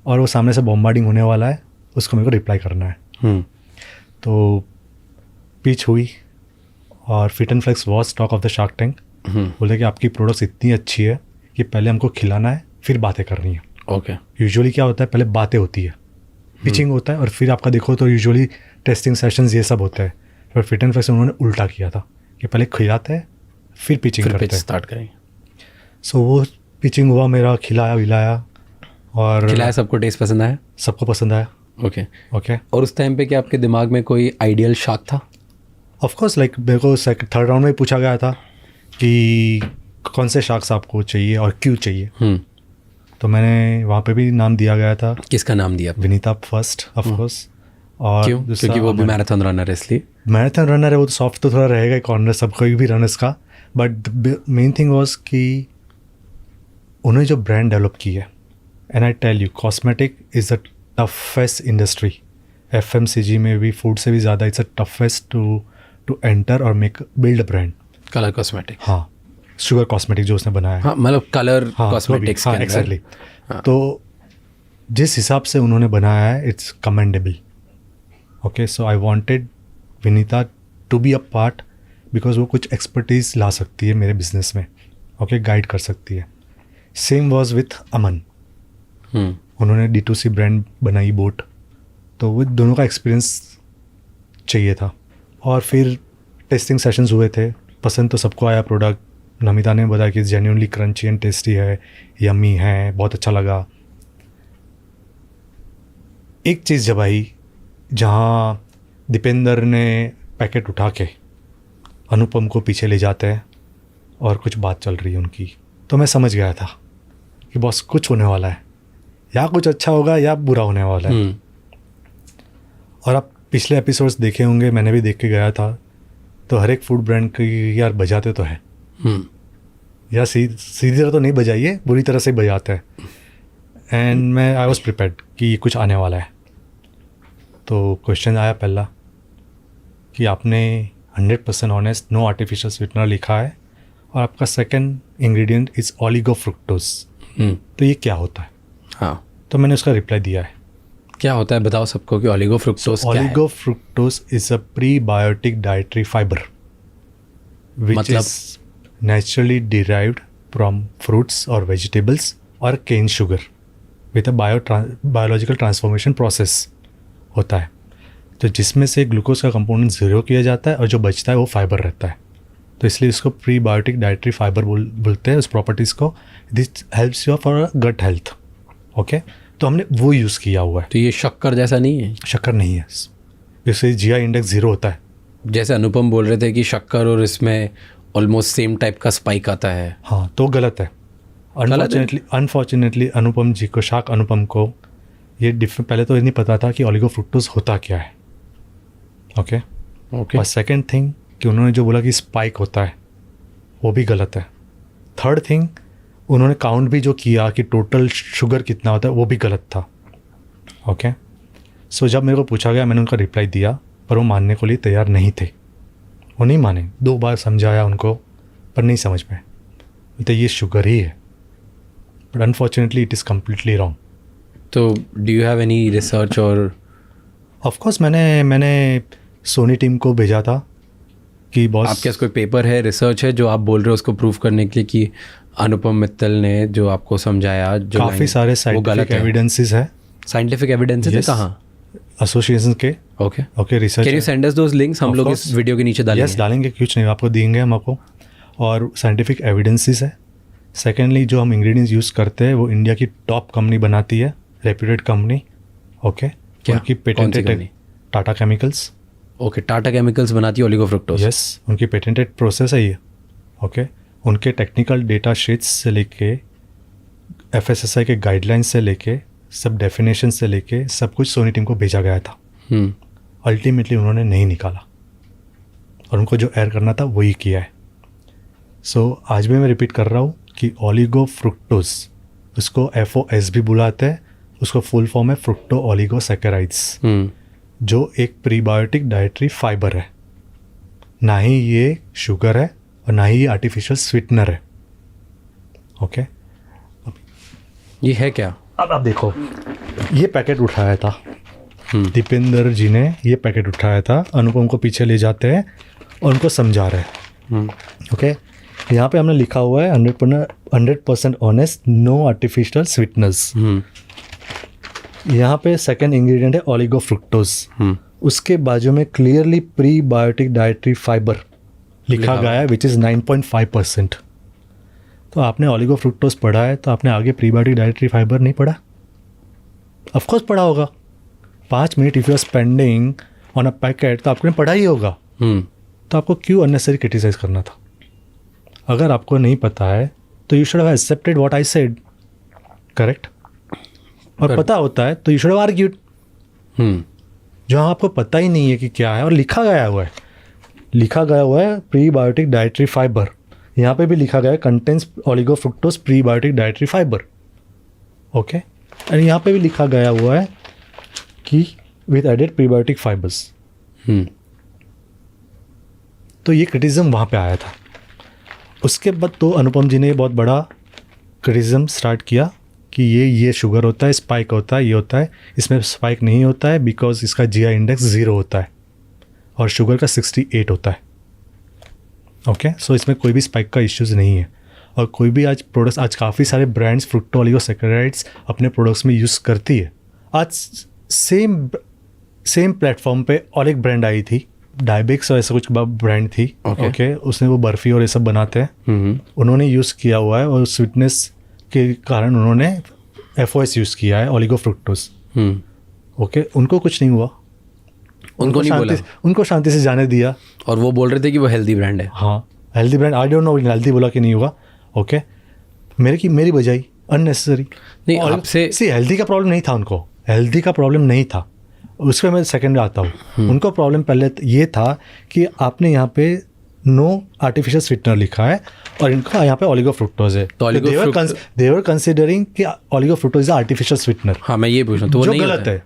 और वो सामने से बॉम्बार्डिंग होने वाला है, उसको मेरे को रिप्लाई करना है. तो पिच हुई, और fit and flex was talk of the shark tank. बोले कि आपकी प्रोडक्ट्स इतनी अच्छी है कि पहले हमको खिलाना है फिर बातें करनी है. ओके. यूजुअली क्या होता है, पहले बातें होती है, पिचिंग होता है, और फिर आपका देखो तो यूजुअली टेस्टिंग सेशंस ये सब होता है. पर फिट एंड फ्लेक्स उन्होंने उल्टा किया था कि पहले खिलाते हैं फिर पिचिंग करते हैं, स्टार्ट करेंगे. सो वो पिचिंग हुआ मेरा, खिलाया विलाया, और खिलाया. सबको टेस्ट पसंद आया? सबको पसंद आया. ओके. और उस टाइम पे क्या आपके दिमाग में कोई आइडियल शार्क था? ऑफकोर्स लाइक मेरे को थर्ड राउंड में पूछा गया था कि कौन से शार्क्स आपको चाहिए और क्यों चाहिए. तो मैंने वहाँ पे भी नाम दिया गया था. किसका नाम दिया? Vinita first of course. और क्यों? क्योंकि वो भी मैराथन रनर है, इसलिए. मैराथन रनर है, वो तो सॉफ्ट तो थोड़ा रहेगा कॉर्नर सब कोई भी रनर्स का. बट मेन थिंग वॉज कि उन्होंने जो ब्रांड डेवलप की है, and I tell you cosmetic is the toughest industry. FMCG में भी फूड से भी ज़्यादा it's a toughest to enter और make build brand. Colour cosmetic. हाँ, शुगर कॉस्मेटिक जो उसने बनाया है. हाँ, मतलब कलर कॉस्मेटिक्स. हाँ, एक्जैक्टली. तो जिस हिसाब से उन्होंने बनाया है it's commendable. Okay, so I wanted Vinita to be a part, because वो कुछ एक्सपर्टीज ला सकती है मेरे बिजनेस में. ओके, गाइड कर सकती है. सेम वॉज विथ अमन. उन्होंने D2C ब्रांड बनाई, बोट. तो वो दोनों का एक्सपीरियंस चाहिए था. और फिर टेस्टिंग सेशंस हुए थे, पसंद तो सबको आया प्रोडक्ट. नमिता ने बताया कि जेन्युइनली क्रंची एंड टेस्टी है, यम्मी है, बहुत अच्छा लगा. एक चीज़ जब आई जहाँ दीपेंद्र ने पैकेट उठा के अनुपम को पीछे ले जाते हैं और कुछ बात चल रही है उनकी, तो मैं समझ गया था कि बॉस कुछ होने वाला है, या कुछ अच्छा होगा या बुरा होने वाला है. और आप पिछले एपिसोड्स देखे होंगे, मैंने भी देख के गया था, तो हर एक फूड ब्रांड की यार बजाते तो है, या सीधी तरह तो नहीं बजाइए, बुरी तरह से बजाते हैं. एंड मैं आई वॉज प्रिपेयर्ड कि कुछ आने वाला है. तो क्वेश्चन आया पहला कि आपने 100% ऑनेस्ट, नो आर्टिफिशियल स्वीटनर लिखा है, और आपका सेकंड इंग्रेडिएंट इज़ ओलिगोफ्रुक्टोज. तो ये क्या होता है? हाँ, तो मैंने उसका रिप्लाई दिया है. क्या होता है बताओ सबको कि ओलिगोफ्रुक्टोज क्या है? Oligofructose is a prebiotic dietary fibre which मतलब? is naturally derived from fruits or vegetables or cane sugar with a biological transformation process होता है. तो जिसमें से ग्लूकोज का कंपोनेंट ज़ीरो किया जाता है और जो बचता है वो फाइबर रहता है. तो इसलिए इसको प्रीबायोटिक डाइटरी फाइबर बोलते हैं उस प्रॉपर्टीज़ को. This helps you for gut health. Okay, तो हमने वो यूज़ किया हुआ है. तो ये शक्कर जैसा नहीं है? शक्कर नहीं है, इससे GI इंडेक्स ज़ीरो होता है. जैसे अनुपम बोल रहे थे कि शक्कर और इसमें ऑलमोस्ट सेम टाइप का स्पाइक आता है. हाँ, तो गलत है. अनफॉर्चुनेटली अनुपम जी को, शाक अनुपम को ये पहले तो ये नहीं पता था कि ओलिगोफ्रुक्टोज होता क्या है. ओके. और सेकंड थिंग कि उन्होंने जो बोला कि स्पाइक होता है वो भी गलत है. थर्ड थिंग, उन्होंने काउंट भी जो किया कि टोटल शुगर कितना होता है वो भी गलत था. ओके. सो जब मेरे को पूछा गया मैंने उनका रिप्लाई दिया, पर वो मानने को लिए तैयार नहीं थे. वो नहीं माने. 2 बार समझाया उनको पर नहीं समझ पाए. तो ये शुगर ही है, but unfortunately it is completely wrong. तो do you have any research? और ऑफकोर्स मैंने सोनी टीम को भेजा था कि बॉस, आपके पास कोई पेपर है, रिसर्च है जो आप बोल रहे हो उसको प्रूव करने के लिए कि अनुपम मित्तल ने जो आपको समझाया, जो काफ़ी सारे साइंटिफिक एविडेंसेस है. साइंटिफिक एविडेंसेस है कहाँ? एसोसिएशन के. Okay, research. Can you send us those links? हम लोग इस वीडियो के नीचे डालेंगे. यस, डालेंगे, कुछ नहीं, आपको देंगे हम आपको. और साइंटिफिक एविडेंसेस है. सेकेंडली, जो हम इंग्रेडिएंट्स यूज़ करते हैं वो इंडिया की टॉप कंपनी बनाती है, रेप्यूटेड कंपनी. ओके. उनकी patented Tata chemicals. Okay, Tata chemicals बनाती है ओलिगोफ्रुक्टोज. यस, उनकी पेटेंटेड प्रोसेस है ये. ओके. उनके टेक्निकल डेटा शीट्स से लेके, FSSAI के गाइडलाइंस से लेके, सब डेफिनेशन से लेके सब कुछ सोनी टीम को भेजा गया था. अल्टीमेटली उन्होंने नहीं निकाला और उनको जो एयर करना था वही किया है. सो आज भी मैं रिपीट कर रहा हूँ कि ओलिगोफ्रुक्टोज, उसको FOS भी बुलाते हैं, उसको फुल फॉर्म है फ्रुक्टो ओलिगोसैकेराइड्स, जो एक प्रीबायोटिक डाइटरी फाइबर है. ना ही ये शुगर है और ना ही ये आर्टिफिशियल स्वीटनर है. ओके. ये है क्या? अब आप देखो, ये पैकेट उठाया था दीपेंद्र जी ने, ये पैकेट उठाया था, अनुपम को पीछे ले जाते हैं और उनको समझा रहे हैं. ओके. यहाँ पे हमने लिखा हुआ है 100% ऑनेस्ट, नो आर्टिफिशियल स्वीटनर्स. यहाँ पे सेकंड इंग्रेडिएंट है ओलिगोफ्रुक्टोज. उसके बाजू में क्लियरली प्रीबायोटिक डाइटरी फाइबर लिखा गया है, विच इज़ 9.5%. तो आपने ओलिगोफ्रुक्टोज पढ़ा है तो आपने आगे प्रीबायोटिक डाइटरी फाइबर नहीं पढ़ा? ऑफकोर्स पढ़ा होगा. 5 minute if you are spending on a packet तो आपने पढ़ा ही होगा. तो आपको क्यों अननेसेसरी क्रिटिसाइज करना था? अगर आपको नहीं पता है तो you should have accepted what I said. Correct. और पता होता है तो यू शुड हैव आर्ग्यूड. जहाँ आपको पता ही नहीं है कि क्या है और लिखा गया हुआ है प्रीबायोटिक डाइटरी फाइबर. यहाँ पे भी लिखा गया है contains oligofructose prebiotic dietary fibre. Okay. और यहाँ पे भी लिखा गया हुआ है कि विद एडेड प्रीबायोटिक फाइबर्स. तो ये क्रिटिसिज्म वहाँ पे आया था. उसके बाद तो अनुपम जी ने बहुत बड़ा क्रिटिसिज्म स्टार्ट किया कि ये शुगर होता है, स्पाइक होता है, ये होता है. इसमें स्पाइक नहीं होता है बिकॉज इसका GI इंडेक्स 0 होता है और शुगर का 68 होता है. ओके. सो इसमें कोई भी स्पाइक का इश्यूज़ नहीं है. और कोई भी आज काफ़ी सारे ब्रांड्स फ्रुक्टो ओलिगोसैकेराइड्स अपने प्रोडक्ट्स में यूज़ करती है. आज सेम प्लेटफॉर्म पे और एक ब्रांड आई थी डायबेक्स और ऐसा कुछ ब्रांड थी, ओके उसने वो बर्फ़ी और ये सब बनाते हैं, उन्होंने यूज़ किया हुआ है और स्वीटनेस के कारण उन्होंने FOS यूज़ किया है, ओलिगो फ्रुक्टोज। ओके, उनको कुछ नहीं हुआ, उनको नहीं बोला, उनको शांति से जाने दिया। और वो बोल रहे थे कि वो हेल्दी ब्रांड है। हाँ, healthy brand, I don't know healthy बोला कि नहीं हुआ। ओके, मेरी बजाई अननेसेसरी। नहीं, आपसे हेल्दी का प्रॉब्लम नहीं था उनको, हेल्दी का प्रॉब्लम नहीं था, उस पर मैं सेकंड में आता हूँ। उनको प्रॉब्लम पहले ये था कि आपने यहाँ पे नो आर्टिफिशियल स्वीटनर लिखा है और इनका यहाँ पे ओलिगो फ्रुक्टोज है, तो देवर कंसिडरिंग कि oligo fructose is artificial sweetener. हाँ, मैं ये पूछ रहा हूँ, तो वो जो नहीं गलत है।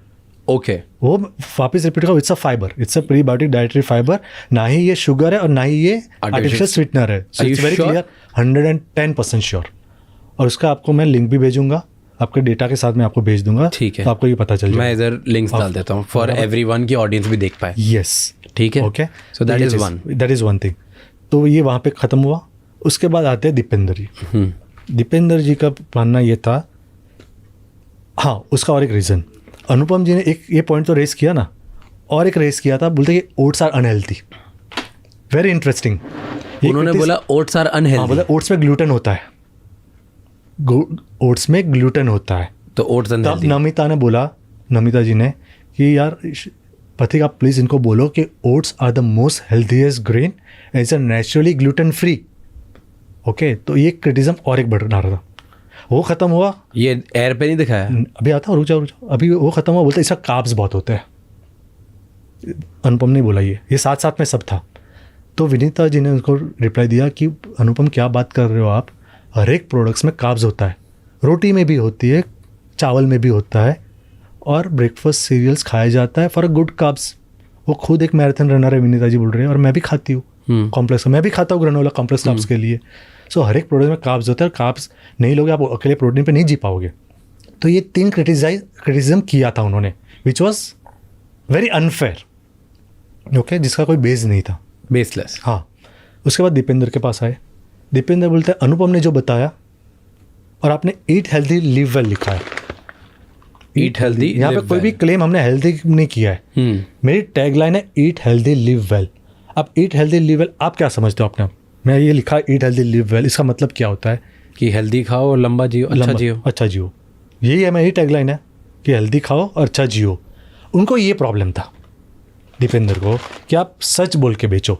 ओके, वो वापस रिपीट करो, it's a fibre, it's a prebiotic dietary fibre, ना ही ये शुगर है और ना ही ये आर्टिफिशियल स्वीटनर है। So it's very clear, 110% sure. और उसका आपको मैं लिंक भी भेजूंगा, आपके डेटा के साथ मैं आपको भेज दूंगा, ठीक है, तो आपको ये पता चल जाएगा। मैं इधर लिंक्स डाल देता हूँ फॉर एवरीवन की ऑडियंस भी देख पाए। यस, ठीक है, okay, so that is one thing. तो ये वहाँ पे ख़त्म हुआ। उसके बाद आते हैं दीपेंद्र जी। दीपेंद्र जी का मानना ये था, हाँ उसका और एक रीज़न, अनुपम जी ने एक ये पॉइंट तो रेस किया ना, और एक रेस किया था, बोलते कि oats are unhealthy. Very interesting, उन्होंने बोला ओट्स आर अनहेल्दी। बोला ओट्स में ग्लूटेन होता है, ओट्स में ग्लूटेन होता है, तो ओट्स अनहेल्दी। नमिता ने बोला, नमिता जी ने, कि यार पथिक आप प्लीज़ इनको बोलो कि oats are the most healthiest grain, it's a naturally gluten free. Okay, तो ये क्रिटिज्म और एक बढ़ रहा था। वो ख़त्म हुआ, ये एयर पे नहीं दिखाया, अभी आता हूँ, रुक जाओ, अभी वो ख़त्म हुआ। बोलते इसका कार्ब्स बहुत होते हैं, अनुपम ने बोला ये साथ साथ में सब था। तो विनीता जी ने उनको रिप्लाई दिया कि अनुपम क्या बात कर रहे हो आप, हर एक प्रोडक्ट्स में कार्ब्स होता है, रोटी में भी होती है, चावल में भी होता है, और ब्रेकफास्ट सीरियल्स खाया जाता है फॉर अ गुड कार्ब्स। वो खुद एक मैराथन रनर है, विनीता जी बोल रहे हैं, और मैं भी खाती हूँ कॉम्प्लेक्स, मैं भी खाता हूँ ग्रेनोला कॉम्प्लेक्स कार्ब्स के लिए। सो हर एक प्रोडक्ट में कार्ब्स होता है, कार्ब्स नहीं लोगे आप अकेले प्रोटीन पे नहीं जी पाओगे। तो ये 3 क्रिटिसिज्म किया था उन्होंने, which was very unfair, okay, जिसका कोई बेस नहीं था, बेसलेस। हाँ। उसके बाद दीपेंद्र के पास आए, दीपेंद्र बोलते हैं अनुपम ने जो बताया, और आपने ईट हेल्दी लिव वेल लिखा है, ईट हेल्दी, यहाँ पे कोई भी क्लेम हमने हेल्दी नहीं किया है। मेरी टैगलाइन है ईट हेल्दी लिव वेल। अब ईट हेल्दी लिव वेल आप क्या समझते हो अपने आप? मैं ये लिखा ईट हेल्दी लिव वेल, इसका मतलब क्या होता है? कि हेल्दी खाओ और लंबा जियो, अच्छा जियो। यही है, मेरी टैगलाइन है कि हेल्दी खाओ और अच्छा जियो। उनको ये प्रॉब्लम था दीपेंद्र को कि आप सच बोल के बेचो,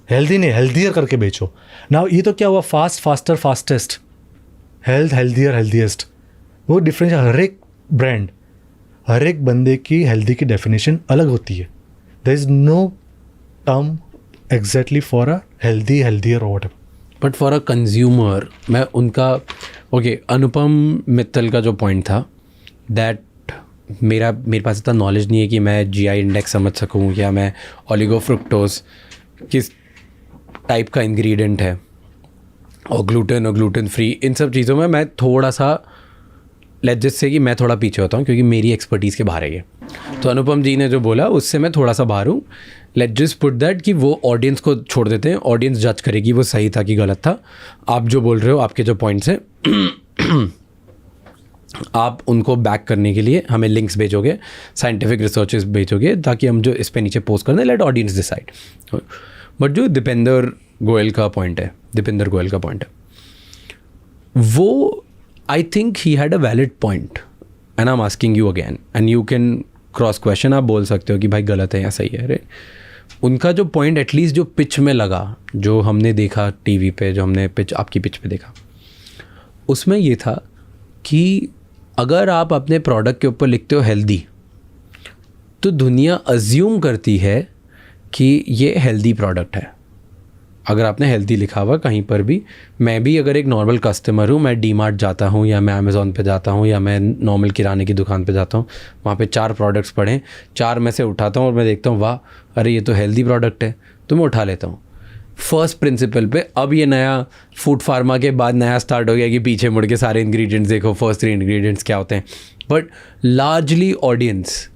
हेल्दी नहीं हेल्दियर करके बेचो ना। ये तो क्या हुआ, fast faster fastest, health healthier healthiest. वो डिफरेंस, हर एक ब्रांड, हर एक बंदे की हेल्दी की डेफिनेशन अलग होती है। There is no term exactly for a healthy healthier और whatever. But for a consumer, मैं उनका अनुपम मित्तल का जो पॉइंट था, दैट मेरे पास इतना नॉलेज नहीं है कि मैं GI इंडेक्स समझ सकूं, या मैं ओलिगो फ्रुक्टोज किस टाइप का इंग्रेडिएंट है, और ग्लूटेन फ्री, इन सब चीज़ों में मैं थोड़ा सा, लेट्स जस्ट से कि मैं थोड़ा पीछे होता हूँ, क्योंकि मेरी एक्सपर्टीज़ के बाहर है ये। तो अनुपम जी ने जो बोला उससे मैं थोड़ा सा बाहर हूँ। लेट्स जस्ट पुट दैट कि वो ऑडियंस को छोड़ देते हैं, ऑडियंस जज करेगी वो सही था कि गलत था। आप जो बोल रहे हो, आपके जो पॉइंट्स हैं आप उनको बैक करने के लिए हमें लिंक्स भेजोगे, साइंटिफिक रिसर्चेस भेजोगे, ताकि हम जो इस पे नीचे पोस्ट कर दें, लेट ऑडियंस डिसाइड। बट जो दीपेंद्र गोयल का पॉइंट है, वो I think he had a valid point, and I am asking you again, and you can cross question, आप बोल सकते हो कि भाई गलत है या सही है। अरे उनका जो पॉइंट एटलीस्ट जो पिच में लगा, जो हमने देखा टीवी पे, जो हमने आपकी पिच पे देखा, उसमें ये था कि अगर आप अपने प्रोडक्ट के ऊपर लिखते हो हेल्दी, तो दुनिया अज्यूम करती है कि ये हेल्दी प्रोडक्ट है। अगर आपने हेल्दी लिखा हुआ कहीं पर भी, मैं भी अगर एक नॉर्मल कस्टमर हूँ, मैं डीमार्ट जाता हूँ, या मैं अमेज़ॉन पे जाता हूँ, या मैं नॉर्मल किराने की दुकान पे जाता हूँ, वहाँ पे 4 प्रोडक्ट्स पड़े, 4 में से उठाता हूँ और मैं देखता हूँ, वाह अरे ये तो हेल्दी प्रोडक्ट है, तो मैं उठा लेता हूँ फर्स्ट प्रिंसिपल पे। अब ये नया फूड फार्मा के बाद नया स्टार्ट हो गया कि पीछे मुड़ के सारे इंग्रेडिएंट्स देखो, फर्स्ट 3 इंग्रेडिएंट्स क्या होते हैं। बट लार्जली ऑडियंस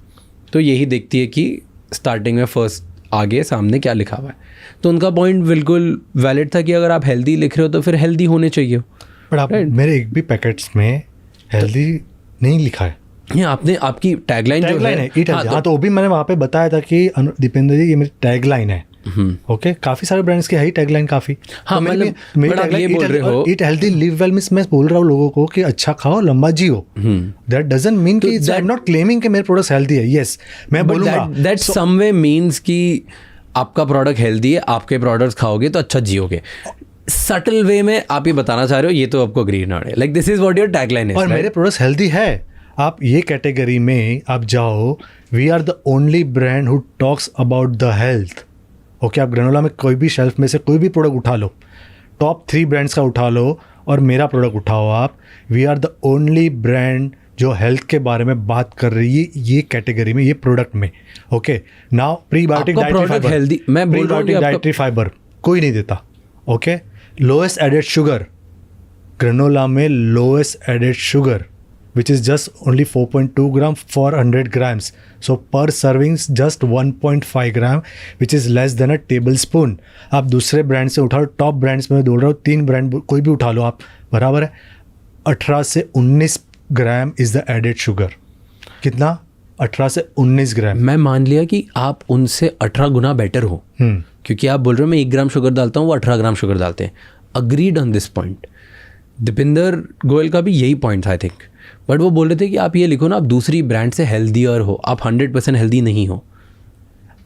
तो यही देखती है कि स्टार्टिंग में फर्स्ट आगे सामने क्या लिखा हुआ है। तो उनका पॉइंट बिल्कुल वैलिड था कि अगर आप हेल्दी लिख रहे हो तो फिर हेल्दी होने चाहिए। बट आप मेरे एक भी पैकेट्स में हेल्दी नहीं लिखा है, ये आपने आपकी टैगलाइन जो टैगलाइन है ईट हेल्दी। हाँ, तो वो भी मैंने वहाँ पे बताया था कि दीपेंद्र जी ये मेरी टैगलाइन है। ओके, काफी सारे ब्रांड्स की है ही टैगलाइन काफी। हाँ, तो मतलब मेरी आप ये बोल रहे हो eat healthy live well means मैं बोल रहा हूँ लोगों को कि अच्छा खाओ लंबा जियो। दैट डजंट मीन कि आई एम नॉट क्लेमिंग कि मेरे प्रोडक्ट्स हेल्दी है। यस, मैं बोलूंगा दैट सम वे मीन्स कि आपका प्रोडक्ट हेल्दी है, आपके प्रोडक्ट्स खाओगे तो अच्छा जियोगे। सटल वे में आप ये बताना चाह रहे हो, ये तो आपको अग्री नॉट है, like this is what your tagline is. और मेरे प्रोडक्ट्स हेल्दी है। आप ये कैटेगरी में आप जाओ, we are the only brand who talks about the health. Okay, आप ग्रेनोला में कोई भी शेल्फ में से कोई भी प्रोडक्ट उठा लो, टॉप 3 ब्रांड्स का उठा लो और मेरा प्रोडक्ट उठाओ आप, we are the only brand जो हेल्थ के बारे में बात कर रही है ये कैटेगरी में, ये प्रोडक्ट में। Okay, now prebiotic dietary fibre कोई नहीं देता। Okay, lowest added sugar, granola में lowest added sugar which is just only 4.2 gram for 100 grams. So per servings just 1.5 gram, which is less than a tablespoon. आप दूसरे brand से उठाओ, top brands में बोल रहा हूँ, 3 ब्रांड कोई भी उठा लो आप, बराबर है 18 से 19 gram is the added sugar. कितना? 18 से 19 ग्राम। मैं मान लिया कि आप उनसे 18 गुना बेटर हो, क्योंकि आप बोल रहे हो मैं 1 ग्राम शुगर डालता हूँ, वो 18 ग्राम शुगर डालते हैं। Agreed on this point. Dipendra Goyal का भी यही पॉइंट था आई थिंक, बट वो बोल रहे थे कि आप ये लिखो ना, आप दूसरी ब्रांड से हेल्दियर हो, आप 100% हेल्दी नहीं हो।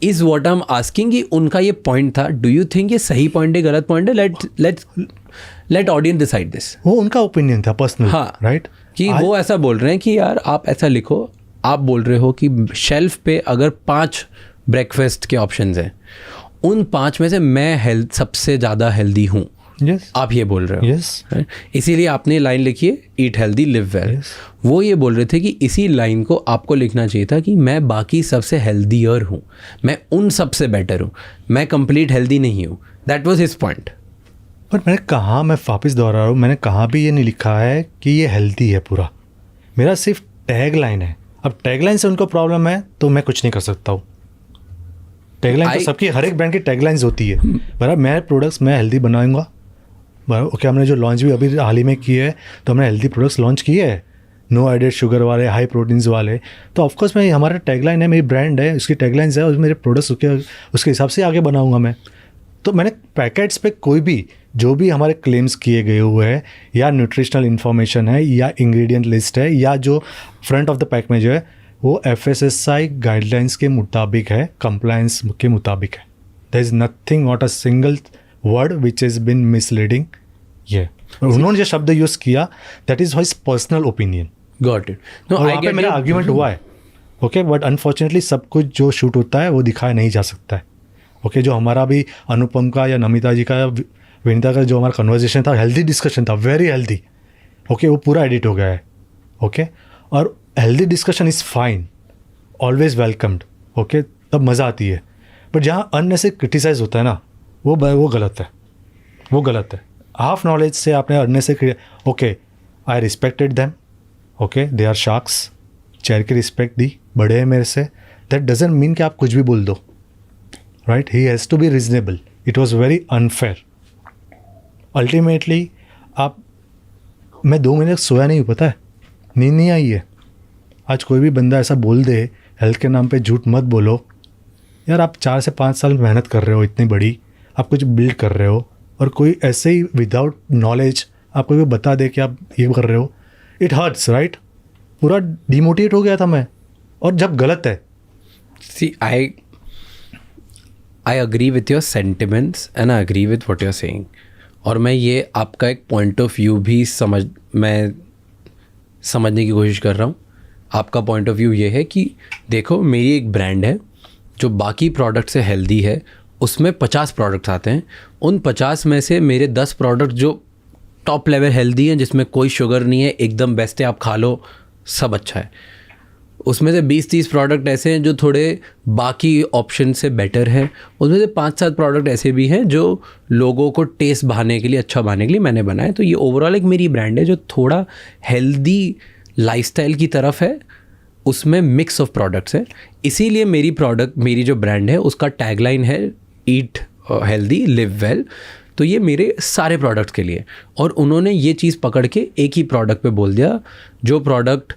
Is what I am asking कि उनका ये पॉइंट था। डू यू थिंक ये सही पॉइंट है, गलत पॉइंट है? Let audience decide this. वो उनका ओपिनियन था पर्सनल। हाँ, राइट, कि वो ऐसा बोल रहे हैं कि यार आप ऐसा लिखो, आप बोल रहे हो कि शेल्फ पे अगर 5 ब्रेकफास्ट के ऑप्शंस हैं, उन 5 में से मैं सबसे ज़्यादा हेल्दी हूँ। Yes. आप ये बोल रहे हो। Yes. इसीलिए आपने लाइन लिखी है ईट हेल्दी लिव वेल। वो ये बोल रहे थे कि इसी लाइन को आपको लिखना चाहिए था कि मैं बाकी सबसे हेल्दियर हूँ, मैं उन सबसे बेटर हूँ, मैं कंप्लीट हेल्दी नहीं हूँ। That was his point. पर मैंने कहा, मैं वापस दोहरा रहा हूँ, मैंने कहा भी ये नहीं लिखा है कि ये हेल्दी है पूरा। मेरा सिर्फ टैग लाइन है। अब टैग लाइन से उनको प्रॉब्लम है तो मैं कुछ नहीं कर सकता हूँ। टैगलाइन तो सबकी, हर एक ब्रांड की टैगलाइंस होती है। बराबर, मैं प्रोडक्ट्स मैं हेल्दी बनाऊंगा। ओके, हमने जो लॉन्च भी अभी हाल ही में की है, तो हमने हेल्दी प्रोडक्ट्स लॉन्च किए हैं, नो एडेड शुगर वाले, हाई प्रोटीन्स वाले। तो ऑफकोर्स मैं, हमारा टैगलाइन है, मेरी ब्रांड है, उसकी टैगलाइंस है, और मेरे प्रोडक्ट्स उसके हिसाब से आगे बनाऊंगा मैं। तो मैंने पैकेट्स पे कोई भी जो भी हमारे क्लेम्स किए गए हुए हैं, या न्यूट्रिशनल इन्फॉर्मेशन है, या इंग्रेडिएंट लिस्ट है, या जो फ्रंट ऑफ द पैक में जो है, वो FSSAI गाइडलाइंस के मुताबिक है, कंप्लायंस के मुताबिक है। There is nothing, not a single word which is been misleading. ये उन्होंने जो शब्द यूज़ किया, that is his personal opinion. Got it. No, और वहाँ पे मेरा आर्ग्यूमेंट हुआ है। ओके, बट अनफॉर्चुनेटली सब कुछ जो शूट होता है वो दिखाया नहीं जा सकता है। ओके, जो हमारा भी अनुपम का या नमिता जी का या विनीता का जो हमारा कन्वर्जेशन था, हेल्दी डिस्कशन था, वेरी हेल्दी। ओके, वो पूरा एडिट हो गया है। ओके, और healthy discussion is fine, always welcomed. Okay, तब मज़ा आती है। बट जहाँ अननेसेसरी क्रिटिसाइज होता है ना, वो गलत है, वो गलत है। हाफ नॉलेज से आपने unnecessary, okay I respected them, okay they are sharks, chair की रिस्पेक्ट दी, बड़े हैं मेरे से, दैट डजंट मीन कि आप कुछ भी बोल दो। Right, he has to be reasonable. It was very unfair. Ultimately मैं 2 महीने सोया नहीं हूँ, पता है, नींद नहीं आई है। आज कोई भी बंदा ऐसा बोल दे, हेल्थ के नाम पे झूठ मत बोलो। यार आप 4 से 5 साल मेहनत कर रहे हो इतनी बड़ी, आप कुछ बिल्ड कर रहे हो, और कोई ऐसे ही विदाउट नॉलेज आपको भी बता दे कि आप ये कर रहे हो, इट हर्ट्स। राइट, पूरा डिमोटिवेट हो गया था मैं, और जब गलत है। See I agree with your sentiments and I agree with what you are saying, और मैं ये आपका एक पॉइंट ऑफ व्यू भी समझने की कोशिश कर रहा हूँ। आपका पॉइंट ऑफ व्यू ये है कि देखो, मेरी एक ब्रांड है जो बाकी प्रोडक्ट से हेल्दी है, उसमें 50 प्रोडक्ट्स आते हैं, उन 50 में से मेरे 10 प्रोडक्ट जो टॉप लेवल हेल्दी हैं, जिसमें कोई शुगर नहीं है, एकदम बेस्ट है, आप खा लो, सब अच्छा है। उसमें से 20-30 प्रोडक्ट ऐसे हैं जो थोड़े बाकी ऑप्शन से बेटर है। उसमें से 5-7 प्रोडक्ट ऐसे भी हैं जो लोगों को टेस्ट भाने के लिए, अच्छा भाने के लिए मैंने बनाए। तो ये ओवरऑल एक मेरी ब्रांड है जो थोड़ा हेल्दी लाइफस्टाइल की तरफ है, उसमें मिक्स ऑफ प्रोडक्ट्स है। इसीलिए मेरी जो ब्रांड है उसका टैगलाइन है ईट हेल्दी लिव वेल। तो ये मेरे सारे प्रोडक्ट्स के लिए, और उन्होंने ये चीज़ पकड़ के एक ही प्रोडक्ट पे बोल दिया, जो प्रोडक्ट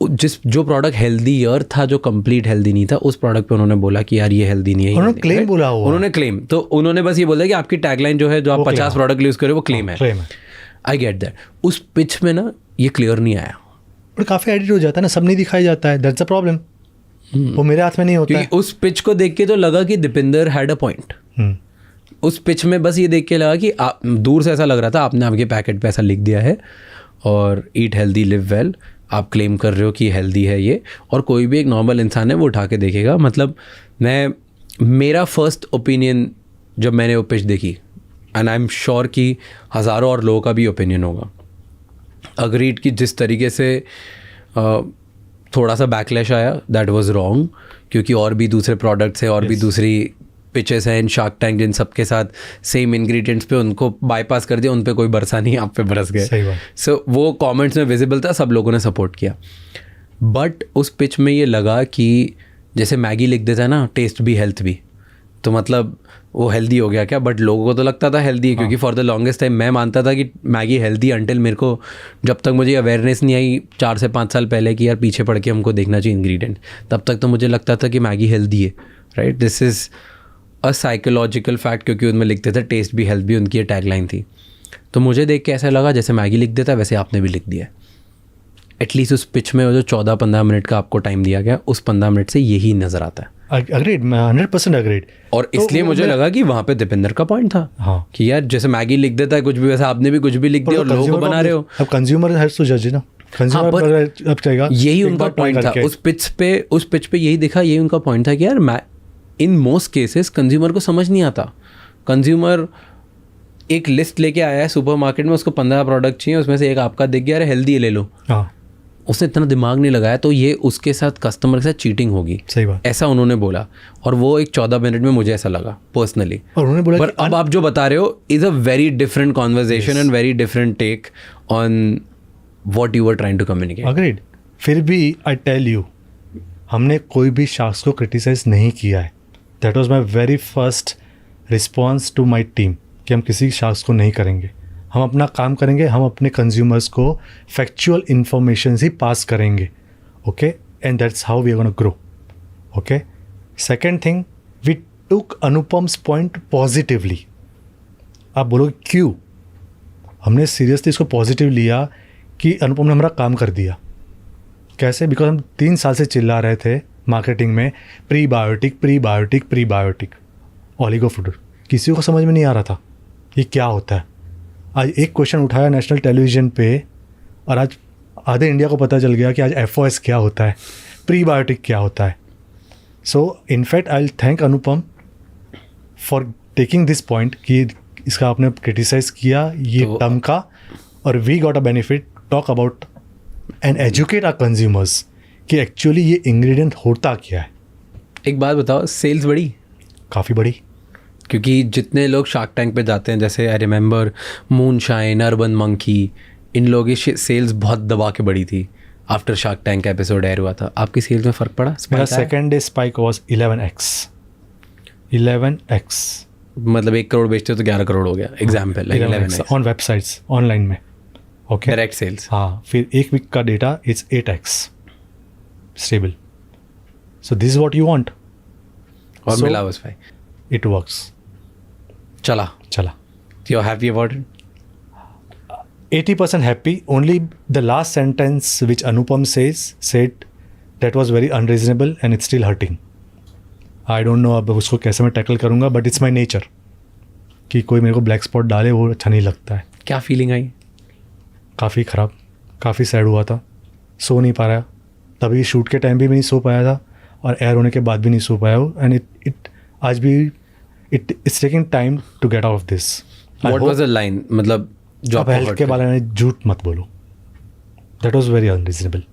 जो प्रोडक्ट हेल्दीयर था, जो कंप्लीट हेल्दी नहीं था, उस प्रोडक्ट पे उन्होंने बोला कि यार ये हेल्दी नहीं है। उन्होंने क्लेम बोला हुआ, उन्होंने क्लेम, तो उन्होंने बस ये बोला कि आपकी टैगलाइन जो है, जो आप 50 प्रोडक्ट यूज़ करें, वो क्लेम है। I get that. उस पिच में ना ये क्लियर नहीं आया, और काफ़ी एडिट हो जाता है ना, सब नहीं दिखाई जाता है, दैट्स अ प्रॉब्लम। वो मेरे हाथ में नहीं होता है। उस पिच को देख के तो लगा कि दीपिंदर हैड अ पॉइंट। उस पिच में बस ये देख के लगा कि दूर से ऐसा लग रहा था आपने आपके पैकेट पे ऐसा लिख दिया है और ईट हेल्दी लिव वेल, आप क्लेम कर रहे हो कि हेल्दी है ये, और कोई भी एक नॉर्मल इंसान है वो उठा के देखेगा। मतलब मेरा फर्स्ट ओपिनियन जब मैंने वो पिच देखी, एंड आई एम श्योर कि हज़ारों और लोगों का भी ओपिनियन होगा, अग्रीड कि जिस तरीके से थोड़ा सा बैकलैश आया, दैट वाज रॉन्ग, क्योंकि और भी दूसरे प्रोडक्ट्स हैं और भी दूसरी पिचेस हैं इन शार्क टैंक जिन सबके साथ सेम इंग्रेडिएंट्स पे उनको बाईपास कर दिया, उन पे कोई बरसा नहीं, आप पे बरस गए। सो वो कमेंट्स में विजिबल था, सब लोगों ने सपोर्ट किया। बट उस पिच में ये लगा कि जैसे मैगी लिख देता है ना, टेस्ट भी हेल्थ भी, तो मतलब वो हेल्दी हो गया क्या? बट लोगों को तो लगता था हेल्दी है, क्योंकि फॉर द लॉन्गेस्ट टाइम मैं मानता था कि मैगी हेल्दी, अंटिल मेरे को जब तक मुझे अवेयरनेस नहीं आई 4 से 5 साल पहले कि यार पीछे पड़ के हमको देखना चाहिए इंग्रेडिएंट, तब तक तो मुझे लगता था कि मैगी हेल्दी है, right. This is a psychological fact, क्योंकि उनमें लिखते थे टेस्ट भी हेल्थ भी, उनकी ये टैगलाइन थी। तो मुझे देख के ऐसा लगा जैसे मैगी लिख देता है वैसे आपने भी लिख दिया। एटलीस्ट उस पिच में वो जो 14-15 मिनट का आपको टाइम दिया गया, उस 15 मिनट से यही नज़र आता है। अग्रीड, मैं 100% अग्रीड। और इसलिए मुझे लगा कि वहाँ पे दीपिंदर का पॉइंट था। हाँ, कि यार जैसे मैगी लिख देता है कुछ भी, वैसे आपने भी कुछ भी लिख दिया और लोगों को बना रहे हो। अब कंज्यूमर हैज टू जज ना, कंज्यूमर अब कहेगा। यही उनका पॉइंट था उस पिच पे यही दिखा, यही उनका पॉइंट था कि यार इन मोस्ट केसेस कंज्यूमर को समझ नहीं आता। कंज्यूमर एक लिस्ट लेके आया है सुपरमार्केट में, उसको 15 प्रोडक्ट चाहिए, उसमें से एक आपका दिख गया, अरे हेल्दी ले लो। हाँ, उसने इतना दिमाग नहीं लगाया, तो ये उसके साथ कस्टमर के साथ चीटिंग होगी। सही बात, ऐसा उन्होंने बोला, और वो एक 14 मिनट में मुझे ऐसा लगा पर्सनली। और उन्होंने बोला पर अब आप जो बता रहे हो is a very different conversation and very different take on what you were trying to communicate. Agreed. फिर भी आई टेल यू, हमने कोई भी शख्स को क्रिटिसाइज नहीं किया है। That was my very first response to my team कि हम किसी शख्स को नहीं करेंगे, हम अपना काम करेंगे, हम अपने कंज्यूमर्स को फैक्चुअल इंफॉर्मेशन ही पास करेंगे। Okay, and that's how we are gonna grow. Okay, second thing, we took Anupam's point positively. आप बोलोगे क्यों? हमने सीरियसली इसको पॉजिटिव लिया कि अनुपम ने हमारा काम कर दिया। कैसे? बिकॉज हम 3 साल से चिल्ला रहे थे मार्केटिंग में prebiotic prebiotic prebiotic oligo food, किसी को समझ में नहीं आ रहा था ये क्या होता है। आज एक क्वेश्चन उठाया नेशनल टेलीविज़न पे, और आज आधे इंडिया को पता चल गया कि आज FOS क्या होता है, प्रीबायोटिक क्या होता है। So in fact I will thank Anupam for taking this point कि इसका आपने क्रिटिसाइज़ किया ये टर्म का, और we got a benefit talk about and educate our consumers कि एक्चुअली ये इंग्रेडिएंट होता क्या है। एक बात बताओ, सेल्स बढ़ी? काफ़ी बड़ी, क्योंकि जितने लोग शार्क टैंक पे जाते हैं, जैसे I remember Moonshine, Urban Monkey, इन लोगों की सेल्स बहुत दबा के बढ़ी थी आफ्टर शार्क टैंक का एपिसोड एयर हुआ था। आपकी सेल्स में फ़र्क पड़ा? मेरा second day spike was 11x। मतलब 1 करोड़ बेचते हो तो 11 करोड़ हो गया, example 11x on websites online में। Okay, direct sales. हाँ, फिर 1 वीक का data it's 8x stable. So this is what you want, और मिला बस भाई, इट वर्क्स। चला you are happy about it? 80% happy. Only the last sentence which Anupam said that was very unreasonable and it's still hurting. I don't know अब उसको कैसे मैं tackle करूँगा, but it's my nature कि कोई मेरे को ब्लैक स्पॉट डाले वो अच्छा नहीं लगता है। क्या फीलिंग आई? काफ़ी ख़राब, काफ़ी सैड हुआ था, सो नहीं पा रहा। तभी शूट के टाइम भी नहीं सो पाया था, और एयर होने के बाद भी नहीं सो पाया हूँ। एंड इट आज भी it's taking time to get out of this. What was the line? मतलब जो आप हेल्थ के बारे में झूठ मत बोलो। That was very unreasonable,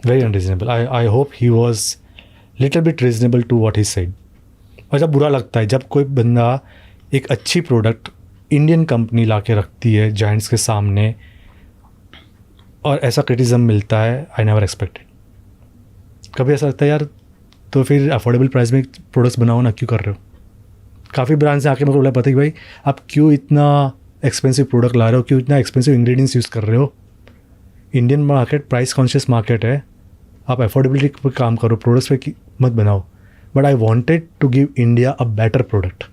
very unreasonable. I hope he was little bit reasonable to what he said. और जब बुरा लगता है जब कोई बंदा एक अच्छी प्रोडक्ट इंडियन कंपनी ला के रखती है जायंट्स के सामने और ऐसा क्रिटिसिज्म मिलता है, आई नेवर एक्सपेक्टेड। कभी ऐसा लगता है यार तो फिर अफोर्डेबल प्राइस में प्रोडक्ट्स बनाओ ना, क्यों कर रहे हो? काफ़ी ब्रांड से आके मेरे को बोला पता कि भाई आप क्यों इतना एक्सपेंसिव प्रोडक्ट ला रहे हो, क्यों इतना एक्सपेंसिव इंग्रेडिएंट्स यूज़ कर रहे हो। Indian market price conscious market है, आप अफोर्डेबिलिटी पर काम करो, प्रोडक्ट्स पे मत बनाओ. But I wanted to give India a better product.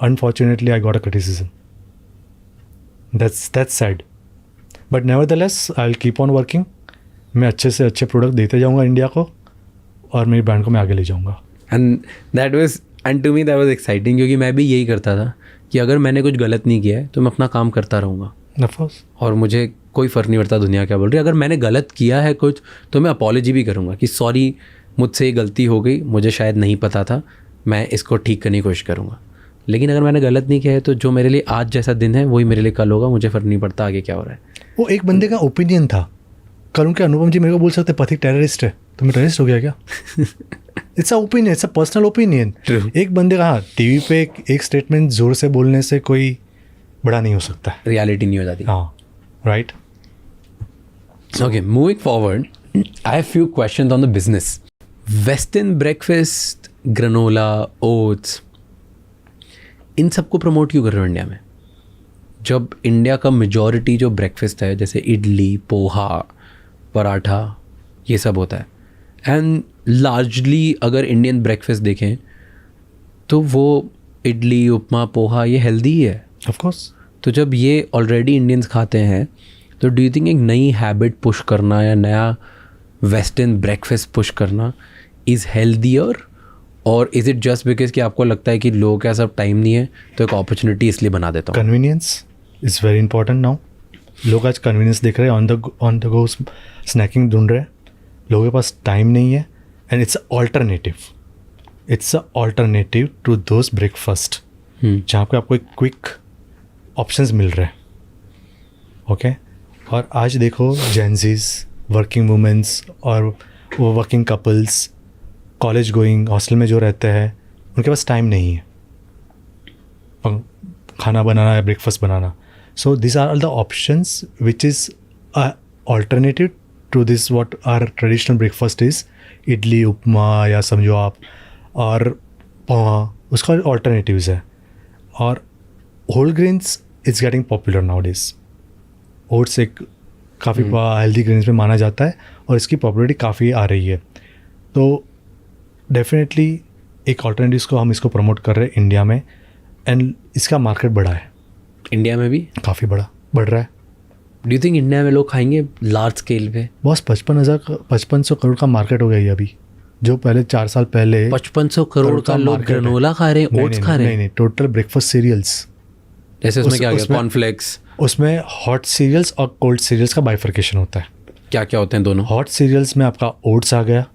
Unfortunately I got a criticism. That's sad, but nevertheless I will keep on working. मैं अच्छे से अच्छे प्रोडक्ट देते जाऊँगा इंडिया को, और मेरी ब्रांड को मैं आगे ले जाऊँगा. And to me that was exciting, क्योंकि मैं भी यही करता था कि अगर मैंने कुछ गलत नहीं किया है तो मैं अपना काम करता रहूँगा, ऑफ कोर्स, और मुझे कोई फ़र्क नहीं पड़ता दुनिया क्या बोल रही है. अगर मैंने गलत किया है कुछ तो मैं अपॉलॉजी भी करूँगा कि सॉरी, मुझसे ये गलती हो गई, मुझे शायद नहीं पता था, मैं इसको ठीक करने की कोशिश करूँगा. लेकिन अगर मैंने गलत नहीं किया है तो जो मेरे लिए आज जैसा दिन है वही मेरे लिए कल होगा, मुझे फ़र्क नहीं पड़ता आगे क्या हो रहा है. वो एक बंदे का ओपिनियन था. कल उनके अनुपम जी मेरे को बोल सकते पथिक टेररिस्ट है, तो मैं टेररिस्ट हो गया क्या? It's a opinion, it's a personal opinion. एक बंदे का, हाँ, टीवी पे एक स्टेटमेंट जोर से बोलने से कोई बड़ा नहीं हो सकता है, रियलिटी नहीं हो जाती. हाँ, right. Okay, moving forward, I have few questions on the business. Western breakfast, granola, oats, इन सबको प्रमोट क्यों कर रहे हो इंडिया में, जब इंडिया का मेजॉरिटी जो ब्रेकफास्ट है जैसे इडली, पोहा, पराठा, ये सब होता है. एंड लार्जली अगर इंडियन ब्रेकफास्ट देखें तो वो इडली, उपमा, पोहा ये हेल्दी ही है. Of course. तो जब ये ऑलरेडी इंडियंस खाते हैं तो डू यू थिंक एक नई हैबिट पुश करना या नया वेस्टर्न ब्रेकफास्ट पुश करना इज़ हेल्दियर, और इज़ इट जस्ट बिकॉज कि आपको लगता है कि लोगों के पास अब टाइम नहीं है तो एक अपॉर्चुनिटी इसलिए बना देता हूँ? Convenience is very important now. लोग आज कन्वीनियंस देख रहे हैं, ऑन द गो स्नैकिंग ढूंढ रहे हैं. लोगों के पास टाइम नहीं है, and it's a alternative to those breakfast जहाँ पे आपको एक क्विक ऑप्शंस मिल रहे हैं. ओके. और आज देखो जेंजीज, वर्किंग वुमेंस और वो working couples, college going, hostel में जो रहते हैं, उनके पास टाइम नहीं है खाना बनाना या ब्रेकफास्ट बनाना. So this are all the options which is alternative to this what are traditional breakfast is. Idli, upma या समझो आप, और पोहा, उसका ऑल्टरनेटिव्स है. और whole grains is getting popular nowadays. Oats एक काफ़ी हेल्दी ग्रेन्स में माना जाता है और इसकी पॉपुलरिटी काफ़ी आ रही है. तो डेफिनेटली एक ऑल्टरनेटिव्स को हम इसको प्रमोट कर रहे हैं इंडिया में, एंड इसका मार्केट बड़ा है. इंडिया में भी काफ़ी बड़ा बढ़ रहा है. डू यू थिंक इंडिया में लोग खाएंगे लार्ज स्केल पे? बॉस 5500 करोड़ का मार्केट हो गया ये अभी, जो पहले 4 साल पहले 5500 करोड़ का लोग ग्रेनोला खा रहे हैं, ओट्स खा रहे हैं. नहीं, टोटल ब्रेकफास्ट सीरियल्स. जैसे उसमें क्या गया, कॉर्नफ्लेक्स, उसमें हॉट सीरियल्स और कोल्ड सीरियल्स का बाइफर्केशन होता है. क्या क्या होते हैं दोनों? हॉट सीरियल्स में आपका ओट्स आ गया,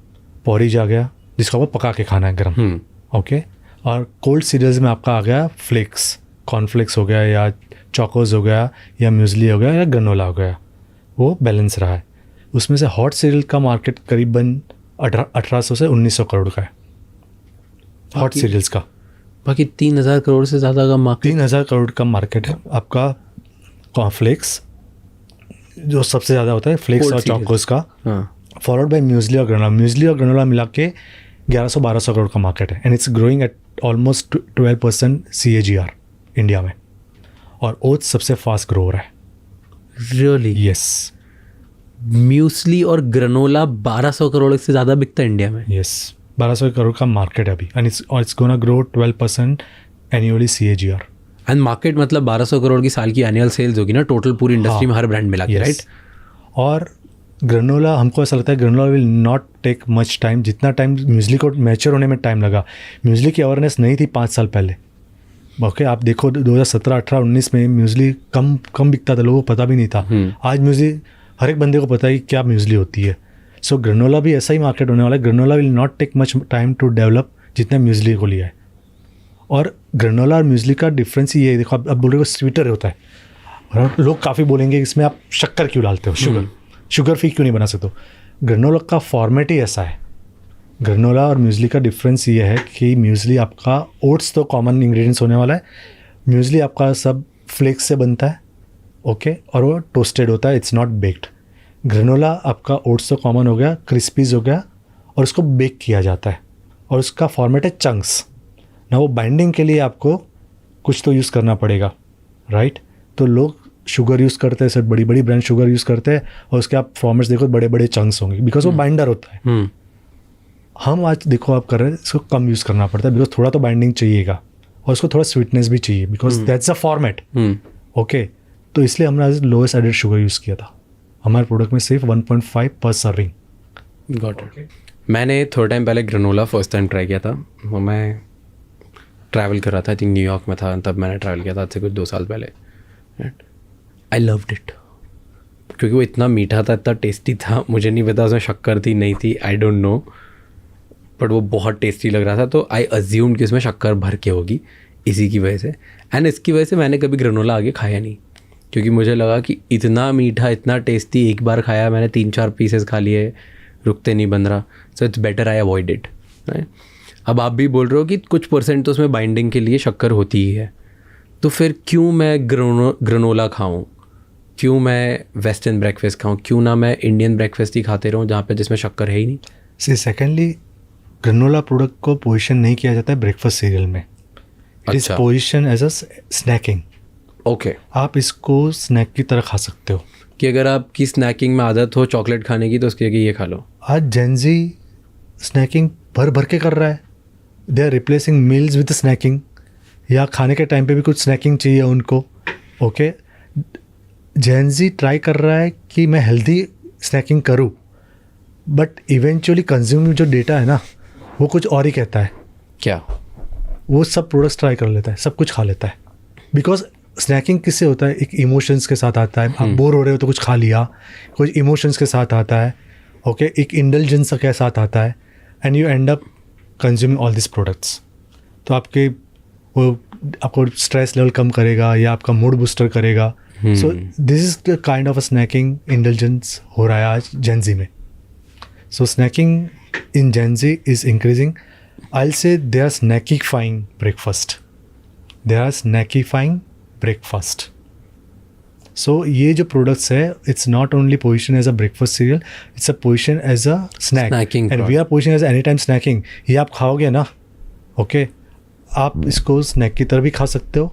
पॉरिज आ गया जिसको आपको पका के खाना है गर्म. ओके. और कोल्ड सीरियल्स में आपका आ गया फ्लेक्स, कॉर्नफ्लेक्स हो गया या चोकोज हो गया या म्यूजली हो गया या ग्रेनोला हो गया, वो बैलेंस रहा है. उसमें से हॉट सीरियल का मार्केट करीबन 1800 से 1900 करोड़ का है हॉट सीरियल्स का. बाकी 3000 करोड़ से ज़्यादा का मार्केट, 3000 करोड़ का मार्केट है आपका कॉर्नफ्लेक्स, जो सबसे ज़्यादा होता है फ्लेक्स और चोकोज का, फॉलोड बाय म्यूजली और ग्रेनोला. म्यूजली और ग्रेनोला मिला के 1100-1200 करोड़ का मार्केट है, and it's growing at almost 12% CAGR India में. और ओट्स सबसे फास्ट ग्रो हो रहा है. रियली? यस. म्यूसली और ग्रेनोला 1200 करोड़ से ज़्यादा बिकता है इंडिया में? यस, 1200 करोड़ का मार्केट है अभी, and it's gonna grow 12% annually CAGR. And market मतलब 1200 करोड़ की साल की एनुअल सेल्स होगी ना टोटल पूरी इंडस्ट्री में, हर ब्रांड मिला के, राइट? और ग्रेनोला, हमको ऐसा लगता है granola will not take much time, जितना टाइम म्यूजली को मैच्योर होने में टाइम लगा. म्यूजली की अवेयरनेस नहीं थी 5 साल पहले. ओके. आप देखो 2017, 18, 19 में म्यूजली कम बिकता था, लोगों को पता भी नहीं था. आज म्यूजली हर एक बंदे को पता है कि क्या म्यूजली होती है. सो ग्रेनोला भी ऐसा ही मार्केट होने वाला है. Granola will not take much time to develop जितना म्यूजली को लिया है. और ग्रेनोला और म्यूजली का डिफरेंस ये है, देखो अब बोल रहे हो स्वीटर होता है, और लोग काफ़ी बोलेंगे इसमें आप शक्कर क्यों डालते हो, शुगर फ्री क्यों नहीं बना सकते हो. ग्रेनोला का फॉर्मेट ही ऐसा है. ग्रेनोला और म्यूजली का डिफरेंस ये है कि म्यूजली आपका, ओट्स तो कॉमन इंग्रेडिएंट्स होने वाला है, म्यूजली आपका सब फ्लेक्स से बनता है. ओके. और वो टोस्टेड होता है, इट्स नॉट बेक्ड. ग्रेनोला आपका ओट्स तो कॉमन हो गया, क्रिस्पीज हो गया, और उसको बेक किया जाता है, और उसका फॉर्मेट है चंक्स ना. वो बाइंडिंग के लिए आपको कुछ तो यूज़ करना पड़ेगा, राइट? तो लोग शुगर यूज़ करते हैं, सब बड़ी बड़ी ब्रांड शुगर यूज़ करते हैं, और उसके आप फॉर्मेट्स देखो बड़े बड़े चंक्स होंगे, बिकॉज वो बाइंडर होता है। हम आज देखो आप कर रहे हैं, इसको कम यूज़ करना पड़ता है, बिकॉज थोड़ा तो बाइंडिंग चाहिएगा और उसको थोड़ा स्वीटनेस भी चाहिए, because that's a format. Okay, तो इसलिए हमने आज लोएस्ट एडेड शुगर यूज़ किया था हमारे प्रोडक्ट में, सिर्फ 1.5 पर सर्विंग। Got it. मैंने थोड़ा टाइम पहले ग्रेनोला फर्स्ट टाइम ट्राई किया था, वो मैं ट्रैवल कर रहा था, आई थिंक न्यूयॉर्क में था, तब मैंने ट्रैवल किया था, आज से कुछ 2 साल पहले। आई लव्ड इट, क्योंकि वो इतना मीठा था, इतना टेस्टी था, मुझे नहीं पता उसमें शक्कर थी नहीं थी, आई डोंट नो, बट वो बहुत टेस्टी लग रहा था। तो आई अज्यूम्ड कि उसमें शक्कर भर के होगी इसी की वजह से, एंड इसकी वजह से मैंने कभी ग्रेनोला आगे खाया नहीं, क्योंकि मुझे लगा कि इतना मीठा इतना टेस्टी, एक बार खाया मैंने 3-4 पीसेस खा लिए, रुकते नहीं बन रहा, so it's better I avoid it. अब आप भी बोल रहे हो कि कुछ % तो उसमें बाइंडिंग के लिए शक्कर होती ही है, तो फिर क्यों मैं ग्रेनोला खाऊं, क्यों मैं वेस्टर्न ब्रेकफास्ट खाऊं, क्यों ना मैं इंडियन ब्रेकफास्ट ही खाते रहूं जहाँ पे जिसमें शक्कर है ही नहीं। सी सेकेंडली, ग्रेनोला प्रोडक्ट को पोजीशन नहीं किया जाता है ब्रेकफास्ट सीरियल में, it is position as a snacking. Okay, आप इसको स्नैक की तरह खा सकते हो, कि अगर आपकी स्नैकिंग में आदत हो चॉकलेट खाने की तो उसके लिए ये खा लो। आज जेनजी स्नैकिंग भर भर के कर रहा है, they are replacing meals with snacking, या खाने के टाइम पे भी कुछ स्नैकिंग चाहिए उनको। ओके, जेनजी ट्राई कर रहा है कि मैं हेल्दी स्नैकिंग करूं, बट इवेंचुअली कंज्यूमिंग जो डेटा है ना, वो कुछ और ही कहता है। क्या? वो सब प्रोडक्ट्स ट्राई कर लेता है, सब कुछ खा लेता है, बिकॉज स्नैकिंग किससे होता है, एक इमोशंस के साथ आता है, आप बोर हो रहे हो तो कुछ खा लिया, कुछ इमोशंस के साथ आता है। ओके, एक इंडल्जेंस के साथ आता है, and you and up consuming all this products. तो वो आपको स्ट्रेस लेवल कम करेगा या आपका मूड बूस्टर करेगा। So this is the kind of a snacking indulgence हो रहा है आज जेनजी में। So snacking in Gen Z is increasing. I'll say they are snackifying breakfast. They are snackifying breakfast. So ये जो products है, it's not only positioned as a breakfast cereal, it's a position as a snack. Snacking and we are positioned as anytime snacking. ये आप खाओगे ना, okay, आप इसको snack की तरह भी खा सकते हो,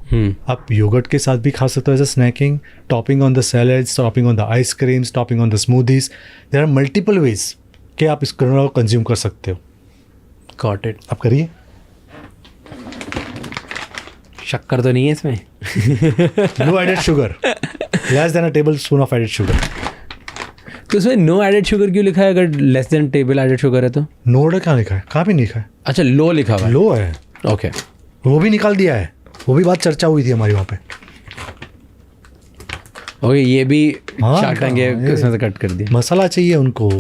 आप योगर्ट के साथ भी खा सकते हो as a snacking, topping on the salads, topping on the ice creams, topping on the smoothies. There are multiple ways कि आप इस ग्रेनोला को कंज्यूम कर सकते हो। Got it. आप करिए। शक्कर तो नहीं है इसमें? No added sugar, less than a tablespoon of added sugar. तो इसमें नो एडेड शुगर क्यों लिखा है अगर less than table added sugar है तो? नो एडेड क्या लिखा है? कहाँ भी नहीं लिखा है। अच्छा, लो लिखा हुआ है। लो है। ओके, वो भी निकाल दिया है, वो भी बात चर्चा हुई थी हमारी वहाँ पे। ओके, ये भी हाँ, शार्क टैंक है, उसमें से कट कर दिया। मसाला चाहिए उनको,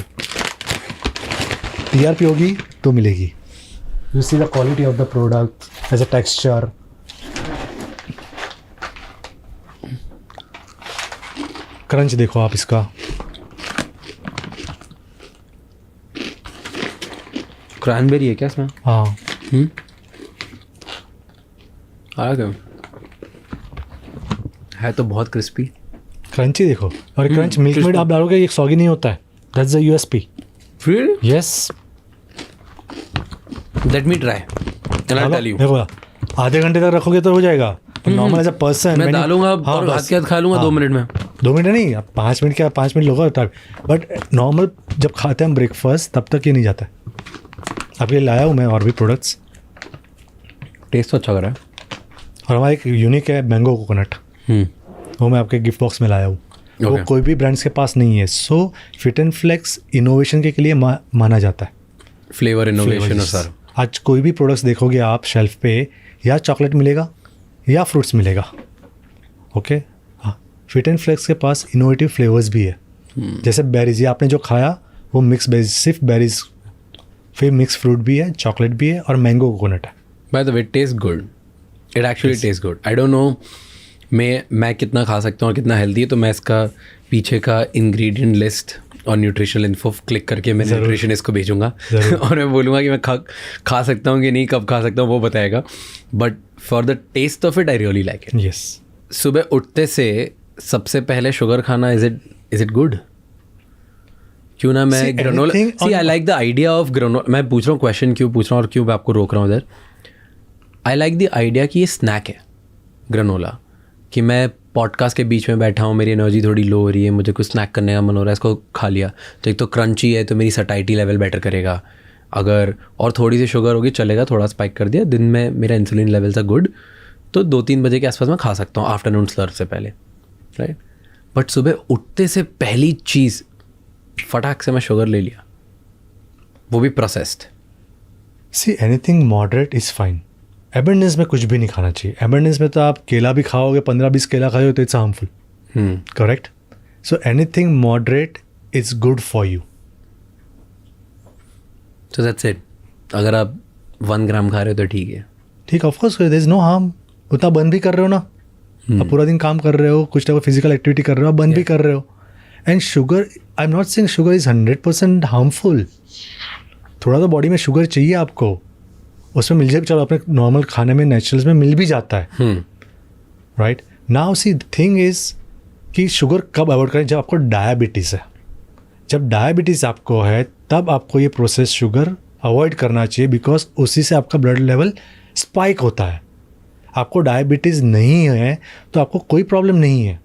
टीआरपी होगी तो मिलेगी। You see the quality of the product as a texture. Crunch देखो आप इसका, क्रैनबेरी है क्या इसमें? हाँ। आ गया है तो बहुत क्रिस्पी, क्रंची देखो, और क्रंच मिल्क मेड आप डालोगे ये सॉगी नहीं होता है। That's the USP. फिर yes, let me try, tell you. देखो आधे घंटे तक रखोगे तो हो जाएगा। नॉर्मल एज अ पर्सन मैं डालूंगा और हाथ के हाथ खा लूंगा 2 मिनट में। 2 मिनट नहीं, आप 5 मिनट क्या, 5 मिनट लोगे, बट नॉर्मल जब खाते हैं हम ब्रेकफास्ट तब तक ये नहीं जाता है। अब ये लाया हूँ मैं और भी प्रोडक्ट्स, टेस्ट तो अच्छा कर रहा है। और हमारा एक यूनिक है मैंगो कोकोनट, वो मैं आपके गिफ्ट बॉक्स में लाया हूँ। वो कोई भी ब्रांड्स के पास नहीं है। So fit and flex innovation के लिए माना जाता है। फ्लेवर इनोवेशन और सारा। आज कोई भी प्रोडक्ट्स देखोगे आप शेल्फ पे, या चॉकलेट मिलेगा या फ्रूट्स मिलेगा। ओके, हाँ, फिट एंड फ्लेक्स के पास इनोवेटिव फ्लेवर्स भी है। जैसे बेरीज, ये आपने जो खाया वो मिक्स बेरीज, सिर्फ बेरीज, फिर मिक्स फ्रूट भी है, चॉकलेट भी है, और मैंगो कोकोनट है। By the way, taste good, it actually taste good. I don't know मैं कितना खा सकता हूँ और कितना हेल्दी है, तो मैं इसका पीछे का इंग्रेडिएंट लिस्ट और न्यूट्रिशनल इन्फो क्लिक करके मैं न्यूट्रिशनिस्ट को भेजूंगा और मैं बोलूँगा कि मैं खा सकता हूँ कि नहीं, कब खा सकता हूँ वो बताएगा। But for the taste of it I really like it. Yes. सुबह उठते से सबसे पहले शुगर खाना, इज इट गुड? क्यों ना मैं granola, see I like the idea of granola. मैं पूछ रहा हूँ क्वेश्चन, क्यों पूछ रहा हूँ और क्यों मैं आपको रोक रहा हूँ उधर। आई लाइक द आइडिया कि ये स्नैक है ग्रेनोला, कि मैं पॉडकास्ट के बीच में बैठा हूँ, मेरी एनर्जी थोड़ी लो हो रही है, मुझे कुछ स्नैक करने का मन हो रहा है, इसको खा लिया तो एक तो क्रंची है तो मेरी सटाइटी लेवल बेटर करेगा। अगर और थोड़ी सी शुगर होगी चलेगा, थोड़ा स्पाइक कर दिया, दिन में मेरा इंसुलिन लेवल्स आर गुड, तो 2-3 बजे के आसपास मैं खा सकता हूँ आफ्टरनून स्लर्प से पहले, राइट। बट सुबह उठते से पहली चीज़ फटाक से मैं शुगर ले लिया, वो भी processed. See anything moderate is fine. Abundance में कुछ भी नहीं खाना चाहिए। एबंडेंस में तो आप केला भी खाओगे, 15-20 केला खाओगे तो it's harmful, correct. So anything moderate is good for you. So that's it. अगर आप 1 ग्राम खा रहे हो तो ठीक है, ठीक, of course there is no harm. उतना बंद भी कर रहे हो ना, आप पूरा दिन काम कर रहे हो, कुछ टाइप फिजिकल एक्टिविटी कर रहे हो, आप बंद भी कर रहे हो। And sugar, I am not saying sugar is 100% harmful. थोड़ा तो बॉडी में शुगर चाहिए आपको, उसमें मिल जाए, चलो अपने नॉर्मल खाने में नेचुरल्स में मिल भी जाता है, right. Now see thing is कि शुगर कब अवॉइड करें? जब आपको डायबिटीज़ है। जब डायबिटीज़ आपको है तब आपको ये प्रोसेस शुगर अवॉइड करना चाहिए, बिकॉज उसी से आपका ब्लड लेवल स्पाइक होता है। आपको डायबिटीज़ नहीं है तो आपको कोई प्रॉब्लम नहीं है।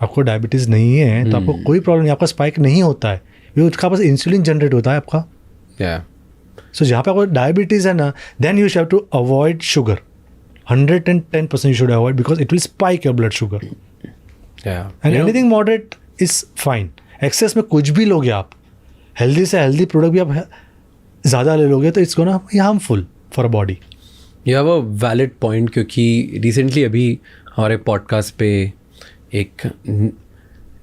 आपको डायबिटीज़ नहीं है तो आपको कोई प्रॉब्लम नहीं, आपका स्पाइक नहीं होता है, ये उसका बस इंसुलिन जनरेट होता है आपका। सो जहाँ पे आपको डायबिटीज़ है ना, then you have to avoid sugar 110% you should avoid, because it will spike your blood sugar. And anything moderate is fine. Excess में कुछ भी लोगे आप, हेल्दी से हेल्दी प्रोडक्ट भी आप ज़्यादा ले लोगे तो it's gonna be harmful for body. You have a valid point, क्योंकि रिसेंटली अभी हमारे पॉडकास्ट पे एक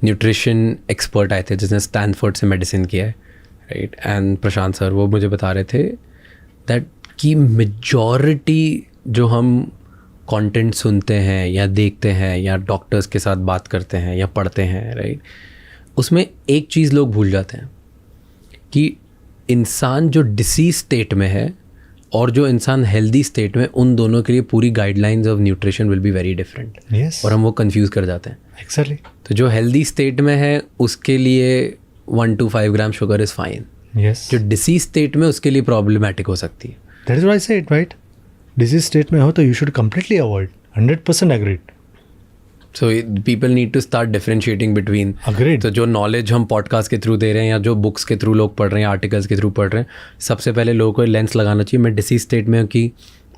न्यूट्रिशन एक्सपर्ट आए थे जिसने स्टैनफोर्ड से मेडिसिन किया है, राइट। एंड प्रशांत सर वो मुझे बता रहे थे दैट कि मेजॉरिटी जो हम कंटेंट सुनते हैं या देखते हैं या डॉक्टर्स के साथ बात करते हैं या पढ़ते हैं, राइट, उसमें एक चीज़ लोग भूल जाते हैं कि इंसान जो डिसीज स्टेट में है और जो इंसान हेल्दी स्टेट में, उन दोनों के लिए पूरी guidelines of nutrition will be very different. और हम वो कंफ्यूज कर जाते हैं। एक्जेक्टली। तो जो हेल्दी स्टेट में है उसके लिए 1 to 5 gram sugar is fine. जो डिसीज स्टेट में उसके लिए प्रॉब्लमेटिक हो सकती है। That is why I said, right, disease state में हो तो you should completely avoid. 100% agreed. So people need to start differentiating between. Agreed. तो जो नॉलेज हम पॉडकास्ट के थ्रू दे रहे हैं या जो बुक्स के थ्रू लोग पढ़ रहे हैं, आर्टिकल्स के थ्रू पढ़ रहे हैं, सबसे पहले लोगों को लेंस लगाना चाहिए, मैं डिसीज स्टेट में हूँ कि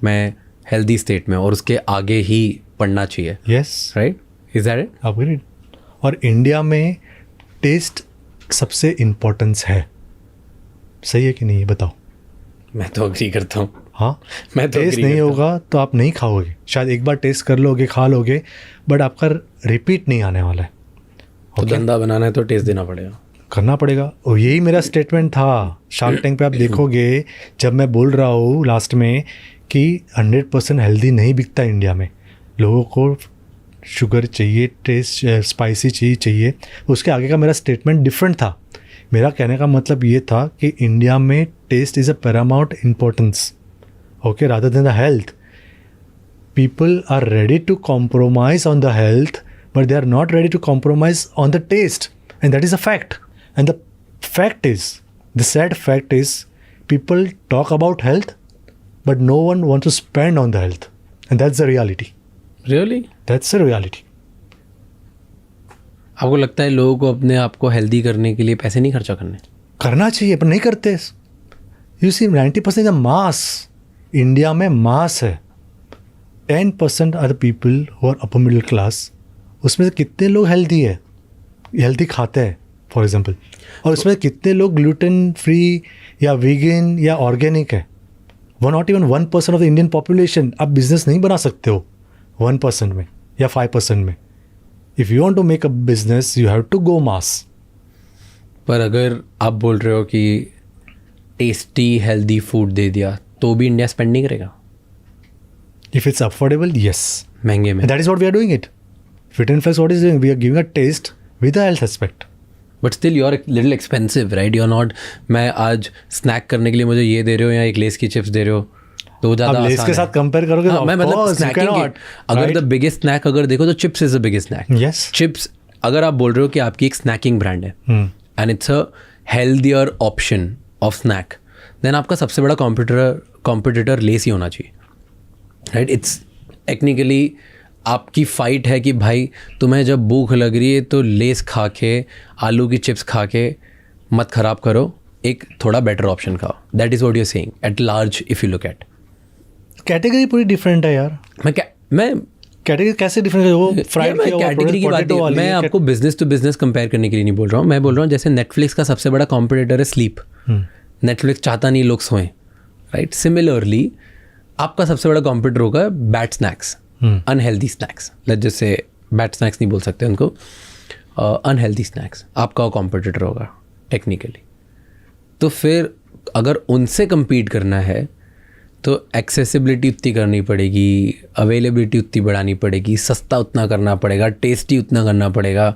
मैं हेल्दी स्टेट में, और उसके आगे ही पढ़ना चाहिए। Yes, right, is that it? Agreed. और इंडिया में टेस्ट सबसे इम्पोर्टेंस है, सही है कि नहीं, ये बताओ। मैं तो अग्री करता हूँ। हाँ, मैं तो टेस्ट नहीं होगा तो आप नहीं खाओगे। शायद एक बार टेस्ट कर लोगे, खा लोगे, बट आपका रिपीट नहीं आने वाला है। तो धंधा बनाना है तो टेस्ट देना पड़ेगा, करना पड़ेगा। और यही मेरा स्टेटमेंट था शार्क टैंक पे। आप देखोगे जब मैं बोल रहा हूँ लास्ट में कि 100% हेल्दी नहीं बिकता इंडिया में, लोगों को शुगर चाहिए, टेस्ट स्पाइसी चीज़ चाहिए, उसके आगे का मेरा स्टेटमेंट डिफरेंट था। मेरा कहने का मतलब ये था कि इंडिया में taste is a paramount importance, okay, rather than the health. People are ready to compromise on the health, but they are not ready to compromise on the taste, and that is a fact. And the fact is, the sad fact is, people talk about health, but no one wants to spend on the health, and that's the reality. Really? That's the reality. आपको लगता है लोगों को अपने आप को healthy करने के लिए पैसे नहीं खर्चा करने? करना चाहिए पर नहीं करते। You see, 90% the mass. India में मास है। 10% are the people who are upper middle class. उसमें से कितने लोग हेल्दी खाते हैं फॉर एग्जांपल, और उसमें कितने लोग ग्लूटेन फ्री या वीगन या ऑर्गेनिक है? Not even 1% of the Indian population. आप बिजनेस नहीं बना सकते हो 1% में या 5% में। If you want to make a business you have to go mass. पर अगर आप बोल रहे हो कि टेस्टी हेल्दी फूड दे दिया तो भी इंडिया स्पेंड नहीं करेगा? इफ इट्स अफोर्डेबल, यस, महंगे में। That is what we are doing it. Fit and flex what is doing, we are giving a taste with a health aspect. But still you are little expensive, right? You are not, मैं आज snack करने के लिए मुझे ये दे रहे हो या एक लेस की चिप्स दे रहे हो तो ज़्यादा आसान है। लेस के साथ कंपेयर करोगे तो मैं मतलब स्नैकिंग के अगर द बिगेस्ट स्नैक अगर देखो तो chips is the biggest snack. Yes, chips अगर आप बोल रहे हो कि आपकी एक स्नैकिंग ब्रांड है and it's a healthier option of snack, then आपका सबसे बड़ा कॉम्पिटिटर लेस ही होना चाहिए, राइट? इट्स टेक्निकली आपकी फाइट है कि भाई तुम्हें जब भूख लग रही है तो लेस खा के, आलू की चिप्स खा के मत ख़राब करो, एक थोड़ा बेटर ऑप्शन खाओ. That is what you are saying at large if you look at. Category पूरी डिफरेंट है यार. मैं कैटेगरी कैसे डिफरेंट है? वो फ्राइड मैं कैटेगरी की बात नहीं, मैं आपको बिजनेस टू बिजनेस कंपेयर करने के लिए नहीं बोल रहा हूँ. मैं बोल रहा हूँ जैसे नेटफ्लिक्स का सबसे बड़ा कॉम्पिटिटर है स्लीप. नेटफ्लिक्स चाहता नहीं लोग सोएं, राइट? सिमिलरली आपका सबसे बड़ा कॉम्पिटिटर होगा बैड स्नैक्स, अनहेल्दी स्नैक्स. जैसे बैड स्नैक्स नहीं बोल सकते उनको, अनहेल्दी स्नैक्स आपका कॉम्पिटिटर होगा टेक्निकली. तो फिर अगर उनसे compete करना है तो एक्सेसिबिलिटी उतनी करनी पड़ेगी, अवेलेबिलिटी उतनी बढ़ानी पड़ेगी, सस्ता उतना करना पड़ेगा, टेस्टी उतना करना पड़ेगा,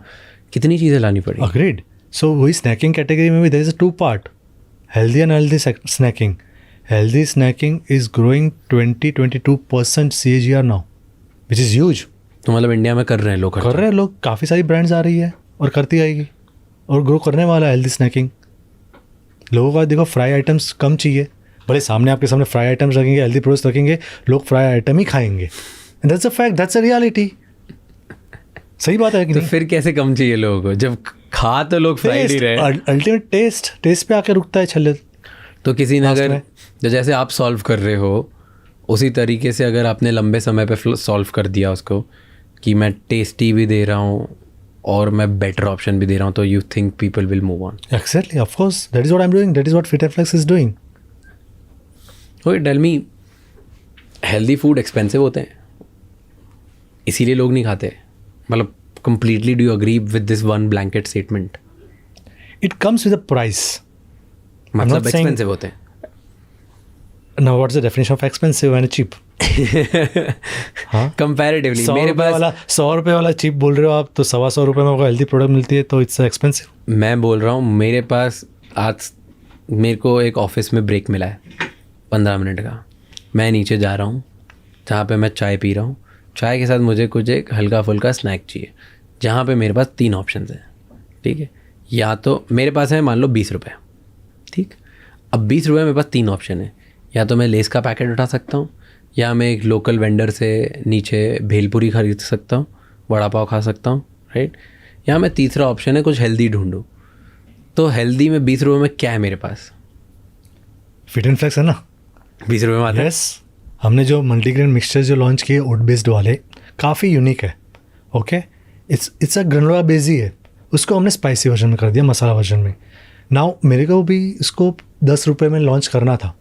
कितनी चीज़ें लानी पड़ेगी. अग्रीड. सो वही स्नैकिंग कैटेगरी में भी there is a 2 part, healthy and unhealthy snacking. Healthy snacking is growing 20-22% CAGR now, which is huge. तो मतलब इंडिया में कर रहे हैं लोग, कर रहे हैं लोग, काफ़ी सारी ब्रांड्स आ रही है और करती आएगी और ग्रो करने वाला है हेल्दी स्नैकिंग. लोगों का देखो फ्राई आइटम्स कम चाहिए, भले सामने आपके सामने फ्राई आइटम्स रखेंगे, हेल्दी प्रोडक्ट्स रखेंगे, लोग फ्राई आइटम ही खाएंगे. And that's a fact, that's a reality. सही बात है कि तो नहीं? फिर कैसे कम चाहिए लोगों को जब खा तो लोग फ्राइड ही रहे. अल्टीमेट टेस्ट पे आके रुकता है छल्ले. तो किसी ने अगर तो जैसे आप सॉल्व कर रहे हो उसी तरीके से अगर आपने लंबे समय पे सॉल्व कर दिया उसको कि मैं टेस्टी भी दे रहा हूँ और मैं बेटर ऑप्शन भी दे रहा हूँ, तो you think people will move on. Exactly, of course. That is what I'm doing. That is what FitFlex is doing. Okay, tell me, healthy food expensive होते हैं इसीलिए लोग नहीं खाते? मतलब completely do you agree with this one blanket statement? It comes with a price. मतलब not saying- expensive होते हैं. Now, what's the definition of expensive and cheap? हाँ? कंपैरेटिवली 100 मेरे रुपए पास, वाला 100 रुपए वाला चीप बोल रहे हो आप, तो 125 रुपए में हेल्दी प्रोडक्ट मिलती है तो इट्स एक्सपेंसिव. मैं बोल रहा हूँ मेरे पास आज मेरे को एक ऑफिस में ब्रेक मिला है 15 मिनट का. मैं नीचे जा रहा हूँ जहाँ पे मैं चाय पी रहा हूँ, चाय के साथ मुझे कुछ एक हल्का फुल्का स्नैक चाहिए, जहाँ पे मेरे पास 3 ऑप्शन हैं. ठीक है, या तो मेरे पास है मान लो 20 रुपये. ठीक, अब 20 रुपये मेरे पास 3 ऑप्शन है. या तो मैं लेस का पैकेट उठा सकता हूँ, या मैं एक लोकल वेंडर से नीचे भेलपुरी खरीद सकता हूँ, वड़ा पाव खा सकता हूँ, राइट? या मैं तीसरा ऑप्शन है कुछ हेल्दी ढूंढूँ. तो हेल्दी में 20 रुपये में क्या है मेरे पास? फिट एंड फ्लेक्स है ना. 20 रुपये में आता है. यस, हमने जो मल्टीग्रेन मिक्सचर जो लॉन्च किए ओट बेस्ड वाले, काफ़ी यूनिक है. Okay, it's a granola base ही है, उसको हमने स्पाइसी वर्जन में कर दिया, मसाला वर्जन में. नाउ मेरे को भी इसको 10 रुपये में लॉन्च करना था,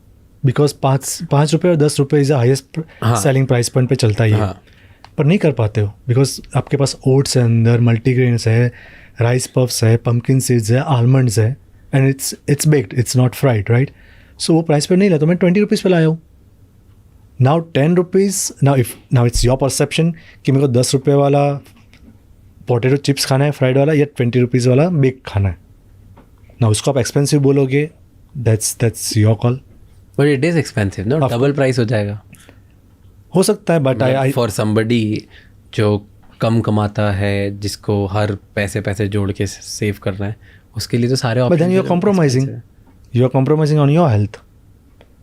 बिकॉज 5 रुपये और 10 रुपये is the highest selling price point पे चलता ही है. पर नहीं कर पाते हो बिकॉज आपके पास ओट्स है, अंदर मल्टीग्रेन्स है, राइस पफ्स है, पम्पकिन सीड्स है, आलमंड्स है, and it's baked, it's not fried, right? So वो प्राइस पर नहीं लाया तो मैं 20 रुपीज़ पे लाया हूँ. Now 10 rupees, now it's your perception कि मेरे को 10 रुपये वाला पोटैटो चिप्स खाना है फ्राइड वाला, या 20 रुपीज़ वाला बेक खाना है. ना उसको आप एक्सपेंसिव बोलोगे, that's your call. But it is expensive ना, डबल प्राइस हो जाएगा. हो सकता है, बट आई फॉर समबडी जो कम कमाता है, जिसको हर पैसे जोड़ के सेव करना है, उसके लिए तो सारे but then you are compromising, you are compromising on your health.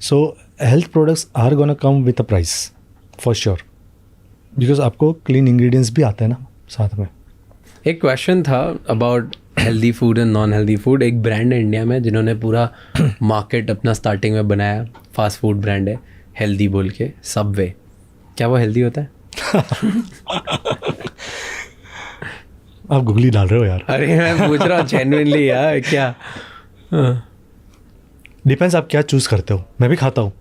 So health products are gonna come with a price for sure, because आपको clean ingredients भी आते हैं ना साथ में. एक क्वेश्चन था about healthy food and non healthy food. एक ब्रांड है इंडिया में जिन्होंने पूरा मार्केट अपना स्टार्टिंग में बनाया, फास्ट फूड ब्रांड है हेल्दी बोल के, सबवे. क्या वो हेल्दी होता है? आप गुगली डाल रहे हो यार. अरे मैं पूछ रहा हूँ जेन्युइनली यार, क्या? डिपेंड्स आप क्या चूज़ करते हो. मैं भी खाता हूँ,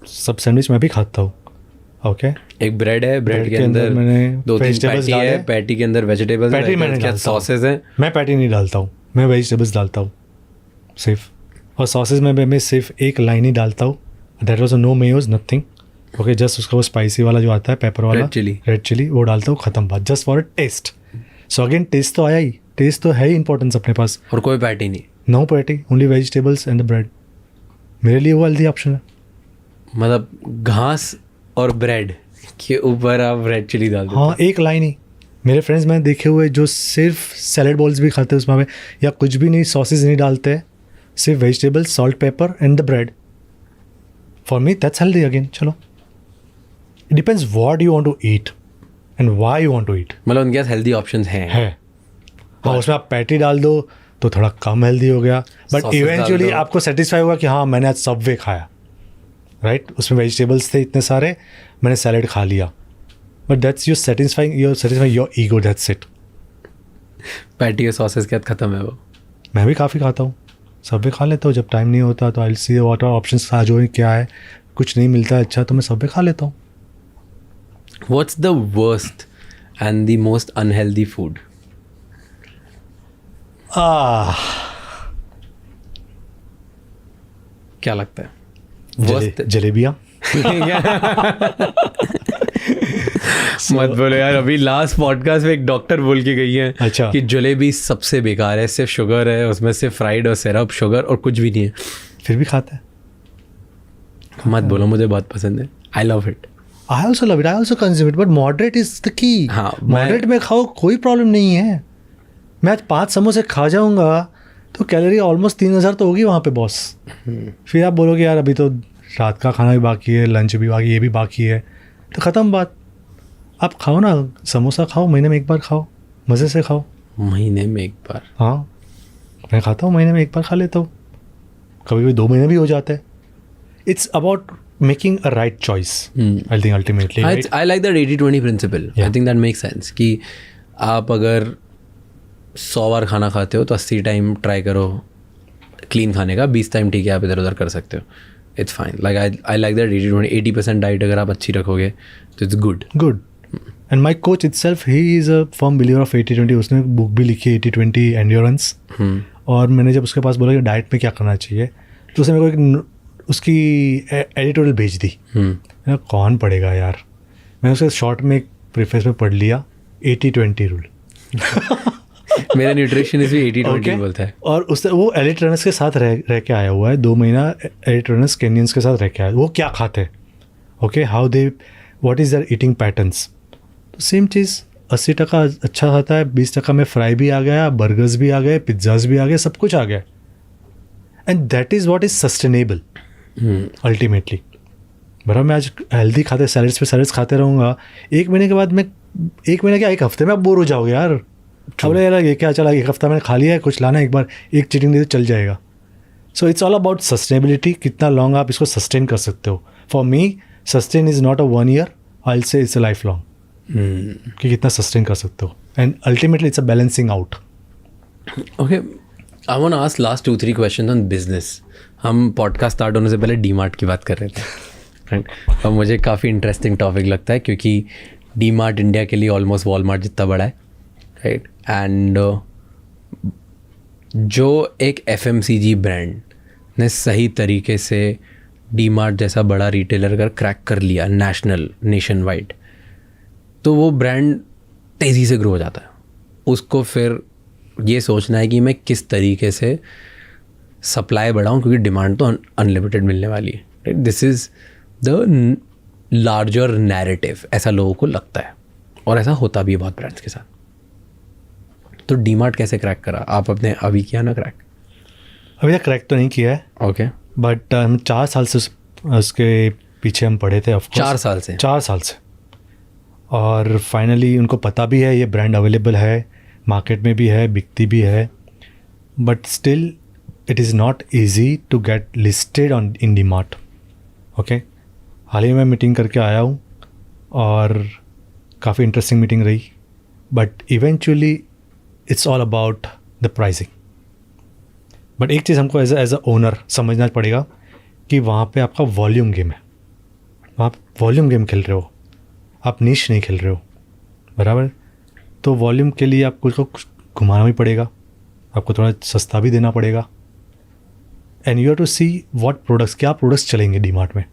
सब सैंडविच मैं भी खाता हूँ. ओके, एक ब्रेड है, ब्रेड के अंदर मैंने 2-3 पैटी है, पैटी के अंदर वेजिटेबल्स, पैटी मैंने क्या सॉसेस हैं. मैं पैटी नहीं डालता हूँ, मैं वेजिटेबल्स डालता हूँ सिर्फ. और सॉसेस में मैं सिर्फ एक लाइन ही डालता हूँ, that was no mayos nothing. Okay, just उसका वो स्पाइसी वाला जो आता है पेपर वाला, रेड चिली, वो डालता हूँ, ख़त्म बात. Just for a taste. So again taste तो आया ही, टेस्ट तो है ही इंपॉर्टेंस अपने पास. और कोई पैटी नहीं? No patty, only vegetables and the bread. मेरे लिए वो हेल्दी ऑप्शन है. मतलब घास और ब्रेड के ऊपर आप रेड चिली डाल देते? हाँ, एक लाइन ही. मेरे फ्रेंड्स मैंने देखे हुए जो सिर्फ सैलेड बॉल्स भी खाते हैं उसमें, या कुछ भी नहीं, सॉसेज नहीं डालते, सिर्फ vegetables, salt, pepper and the bread. For me that's healthy again. चलो, it depends what you want to eat. And why you want to eat मतलब उनके पास हेल्दी ऑप्शंस हैं है। हाँ, उसमें आप पैटी डाल दो तो थोड़ा कम हेल्दी हो गया, बट Sauces इवेंचुअली डाल दो। आपको सेटिस्फाई होगा कि हाँ मैंने आज सबवे खाया, राइट। उसमें वेजिटेबल्स थे इतने सारे, मैंने सैलेड खा लिया, but that's satisfying your ego, that's it. Patty के सॉसेस के साथ खत्म है वो। मैं भी काफ़ी खाता हूँ, सबवे खा लेता हूँ जब टाइम नहीं होता, तो आई सी व्हाट आर ऑप्शंस आज हो क्या है, कुछ नहीं मिलता है अच्छा तो मैं सबवे खा लेता हूँ। What's the worst and the most unhealthy food? क्या लगता है? Worst- जलेबियाँ। मत बोलो यार, अभी लास्ट पॉडकास्ट में एक डॉक्टर बोल के गई है अच्छा। कि जलेबी सबसे बेकार है, सिर्फ शुगर है उसमें, सिर्फ फ्राइड और सिरप शुगर और कुछ भी नहीं है। फिर भी खाता है। मत बोलो, मुझे बहुत पसंद है, I love it. I also love it, I also consume it, but moderate is the key। हाँ, moderate में खाओ, कोई प्रॉब्लम नहीं है। मैं आज 5 समोसे खा जाऊंगा तो कैलोरी ऑलमोस्ट 3000 तो होगी वहाँ पे बॉस। फिर आप बोलोगे यार अभी तो रात का खाना भी बाकी है, लंच भी बाकी, ये भी बाकी है, तो ख़त्म बात। आप खाओ ना, समोसा खाओ, महीने में एक बार खाओ, मज़े से खाओ। महीने में एक बार? हाँ, मैं खाता हूँ, महीने में एक बार खा लेता हूँ, कभी कभी 2 महीने भी हो जाता है। It's about making a right choice, I think ultimately. I like that 80-20 principle. I think that make sense कि आप अगर 100 बार खाना खाते हो तो 80 टाइम ट्राई करो क्लीन खाने का, 20 टाइम ठीक है आप इधर उधर कर सकते हो, it's fine. Like I like that 80% diet अगर आप अच्छी रखोगे तो it's good. And my coach itself, he is a firm believer of 80-20। उसने बुक भी लिखी है 80-20 एंड्योरेंस। और मैंने जब उसके पास बोला कि डाइट में क्या करना चाहिए, तो उसने मेरे को एक उसकी एडिटोरियल भेज दी। मैंने कौन पढ़ेगा यार, मैंने उसके शॉर्ट में एक प्रीफेस में पढ़ लिया 80-20 रूल। मेरा न्यूट्रिशनिस्ट भी 80-20 बोलता है। और उससे वो एलिट रनर्स के साथ रह के आया हुआ है, 2 महीना एलिट रनर्स केनियंस के साथ रह के आया। वो क्या खाते हैं, okay, how they, what is there eating patterns. तो सेम चीज़ 80% अच्छा खाता है, 20% में फ्राई भी आ गया, बर्गर्स भी आ गए, पिज्ज़ाज भी आ गए, सब कुछ आ गया। And that is what is sustainable ultimately. बराबर मैं आज हेल्दी खाते सैलड्स पे सैलड्स खाते रहूँगा, 1 महीने के बाद मैं 1 महीने क्या 1 हफ्ते में आप बोर हो जाओगे यार। बोले यार ये क्या चला, 1 हफ्ता मैंने खा लिया है, कुछ लाना एक बार, एक चीटिंग दे तो चल जाएगा। So it's all about sustainability, कितना लॉन्ग आप इसको सस्टेन कर सकते हो। For me sustain is not a 1 year, I will say it's a life long, कि कितना सस्टेन कर सकते हो। And ultimately it's a balancing out. Okay, I want to ask last 2-3 question on business. हम पॉडकास्ट स्टार्ट होने से पहले डीमार्ट की बात कर रहे थे, राइट? और मुझे काफ़ी इंटरेस्टिंग टॉपिक लगता है क्योंकि डीमार्ट इंडिया के लिए ऑलमोस्ट वॉलमार्ट जितना बड़ा है, राइट? एंड जो एक FMCG ब्रांड ने सही तरीके से डीमार्ट जैसा बड़ा रिटेलर अगर क्रैक कर लिया नेशन वाइड, तो वो ब्रांड तेज़ी से ग्रो हो जाता है। उसको फिर ये सोचना है कि मैं किस तरीके से सप्लाई बढ़ाऊं, क्योंकि डिमांड तो अनलिमिटेड मिलने वाली है, right? This is the larger narrative, ऐसा लोगों को लगता है और ऐसा होता भी है बहुत ब्रांड्स के साथ। तो डीमार्ट कैसे क्रैक करा आप अपने? अभी किया ना क्रैक? अभी तक क्रैक तो नहीं किया है, ओके, बट हम 4 साल से उसके पीछे हम पढ़े थे। ऑफ 4 साल से और फाइनली उनको पता भी है ये ब्रांड अवेलेबल है, मार्केट में भी है, बिकती भी है, but still it is not easy to get listed on in DMart. Okay, हाल ही में मीटिंग करके आया हूँ और काफ़ी इंटरेस्टिंग मीटिंग रही, but eventually it's all about the pricing. But एक चीज़ हमको एज अ ओनर समझना पड़ेगा कि वहाँ पे आपका वॉल्यूम गेम है, आप वॉल्यूम गेम खेल रहे हो, आप नीश नहीं खेल रहे हो, बराबर? तो वॉल्यूम के लिए आपको उसको घुमाना भी पड़ेगा, आपको थोड़ा सस्ता भी देना पड़ेगा। And you have to see what products, क्या प्रोडक्ट्स चलेंगे डीमार्ट में।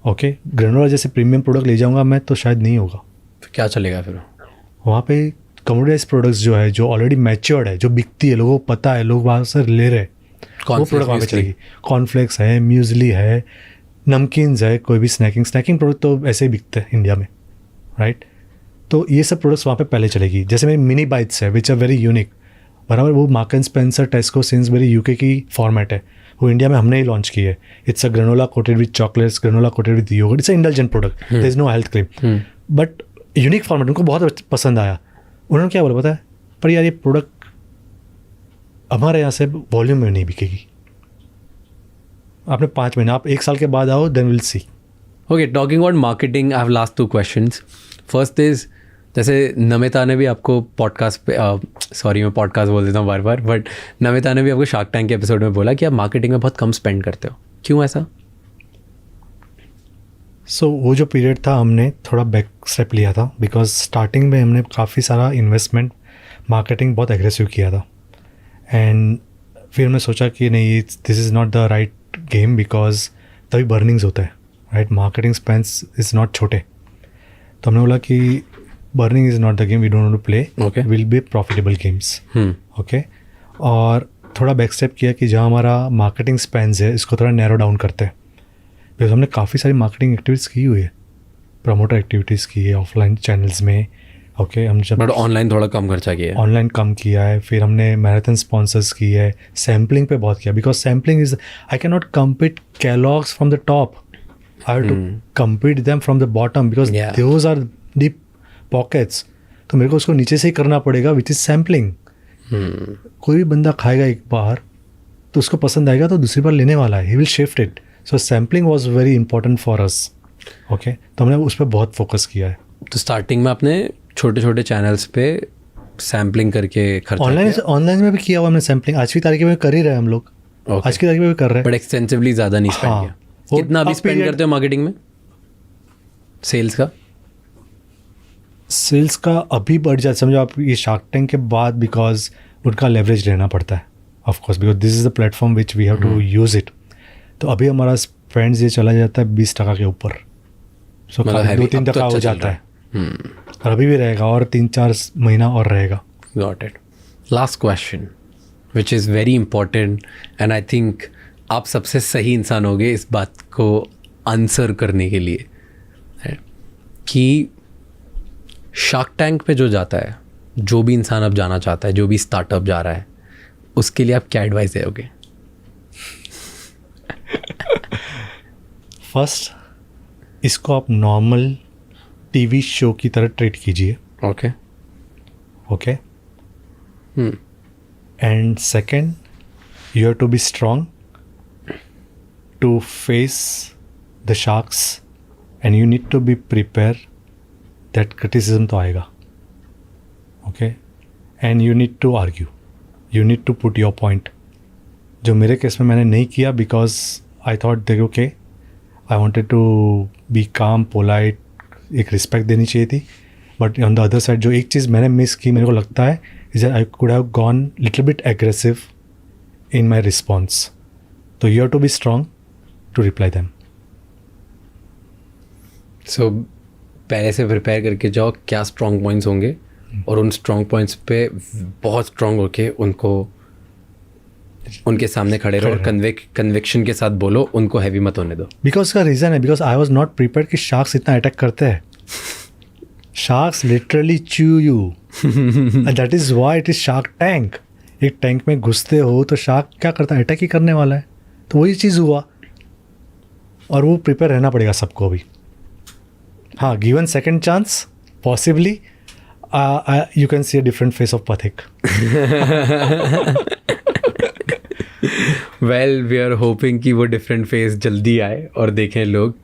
ओके, ग्रेनोला जैसे प्रीमियम प्रोडक्ट ले जाऊंगा मैं तो शायद नहीं होगा। तो क्या चलेगा फिर? वहाँ पे कमोडिटाइज प्रोडक्ट्स जो है, जो ऑलरेडी मैच्योर्ड है, जो बिकती है, लोगों को पता है, लोग वहाँ से ले रहे हैं, वो प्रोडक्ट वहाँ पे चलेगी। कॉर्नफ्लेक्स है, म्यूजली है, नमकीन्स है, कोई भी स्नैकिंग प्रोडक्ट तो ऐसे ही बिकते हैं इंडिया में, राइट? तो ये सब प्रोडक्ट्स वहाँ पे पहले चलेगी। जैसे मेरी मिनी बाइट्स है विच आर वेरी यूनिक, बराबर? वो mark and Spencer, Tesco, Sainsbury UK की फॉर्मेट है, वो इंडिया में हमने ही लॉन्च की है। It's a granola coated with chocolates, granola coated with yogurt, it's a indulgent product, there is no health claim, but unique format उनको बहुत पसंद आया। उन्होंने क्या बोला पता है, पर यार ये प्रोडक्ट हमारे यहाँ से वॉल्यूम में नहीं बिकेगी, आपने 5 महीना, आप 1 साल के बाद आओ, then will see. Okay, talking about marketing, I have last 2 questions. First is, जैसे नमिता ने भी आपको पॉडकास्ट पे, सॉरी मैं पॉडकास्ट बोल देता हूँ बार बार, बट नमिता ने भी आपको शार्क टैंक के एपिसोड में बोला कि आप मार्केटिंग में बहुत कम स्पेंड करते हो, क्यों ऐसा? सो वो जो पीरियड था हमने थोड़ा बैक स्टेप लिया था, बिकॉज स्टार्टिंग में हमने काफ़ी सारा इन्वेस्टमेंट मार्केटिंग बहुत एग्रेसिव किया था, एंड फिर मैं सोचा कि नहीं, this is not the right game, because तभी बर्निंग्स होता है, right? Marketing spends is not छोटे। तो हमने बोला कि burning is not the game we don't want to play, will be profitable games. Okay, और थोड़ा बैक स्टेप किया कि जहाँ हमारा मार्केटिंग स्पेंस है इसको थोड़ा नैरो डाउन करते हैं, बिकॉज हमने काफ़ी सारी मार्केटिंग एक्टिविटीज़ की हुई है, प्रमोटर एक्टिविटीज़ की है ऑफलाइन चैनल्स में। ओके, हम जब बट ऑनलाइन थोड़ा कम खर्चा किया है। ऑनलाइन कम किया है, फिर हमने मैराथन स्पॉन्सर्स की है, सैम्पलिंग पे बहुत किया, because sampling is, I can not compete Kellogg's from the top, I have to compete them from the bottom, because those are deep pockets. तो मेरे को उसको नीचे से ही करना पड़ेगा, विच इज़ सैम्पलिंग। कोई भी बंदा खाएगा एक बार तो उसको पसंद आएगा, तो दूसरी बार लेने वाला है, he will shift it. So sampling was very important for us. Okay, तो हमने उस पर बहुत फोकस किया है। तो स्टार्टिंग में आपने छोटे छोटे चैनल्स पे सैम्पलिंग करके खर्चा ऑनलाइन में भी किया हुआ हमने सैम्पलिंग, आज की तारीख में कर ही रहे हैं हम लोग। आज की तारीख में भी कर रहे हैं, बट एक्सटेंसिवली ज़्यादा नहीं स्पेंड किया। कितना अभी स्पेंड करते हो मार्केटिंग में? सेल्स का अभी बढ़ जाता, समझो आप ये शार्क टैंक के बाद, बिकॉज उनका लेवरेज लेना पड़ता है of course, because this is the platform which we have to use it. तो अभी हमारा स्पेंड्स ये चला जाता है 20% के ऊपर, सो 2-3% हो जाता है, और अभी भी रहेगा, और 3-4 महीना और रहेगा। Got it. Last question which is very important, and I think आप सबसे सही इंसान होगे इस बात को आंसर करने के लिए, है कि शार्क टैंक पे जो जाता है, जो भी इंसान अब जाना चाहता है, जो भी स्टार्टअप जा रहा है, उसके लिए आप क्या एडवाइस दोगे? फर्स्ट, इसको आप नॉर्मल टीवी शो की तरह ट्रीट कीजिए। Okay okay, and second, you have to be strong to face the sharks, and you need to be prepare that criticism तो आएगा। Okay, and you need to argue, you need to put your point, जो मेरे case में मैंने नहीं किया, because I thought that okay, I wanted to be calm, polite, एक respect देनी चाहिए थी, but on the other side जो एक चीज़ मैंने मिस की, मेरे को लगता है, is I could have gone little bit aggressive in my response. तो you have to be strong to reply them. So पहले से प्रिपेयर करके जाओ क्या स्ट्रॉन्ग पॉइंट्स होंगे, और उन स्ट्रॉन्ग पॉइंट्स पे बहुत स्ट्रॉन्ग होके उनके सामने खड़े रहो, और कन्विक्शन के साथ बोलो, उनको हैवी मत होने दो। बिकॉज का रीज़न है, because I was not prepared कि शार्क्स इतना अटैक करते हैं। Sharks literally chew you, that is why it is shark tank. एक टैंक में घुसते हो तो शार्क क्या करता है, अटैक ही करने वाला है। तो वही चीज़ हुआ, और वो प्रिपेयर रहना पड़ेगा सबको अभी। हाँ, given second chance possibly you can see a different face of Pathik. Well, we are hoping कि वो different face जल्दी आए और देखें लोग,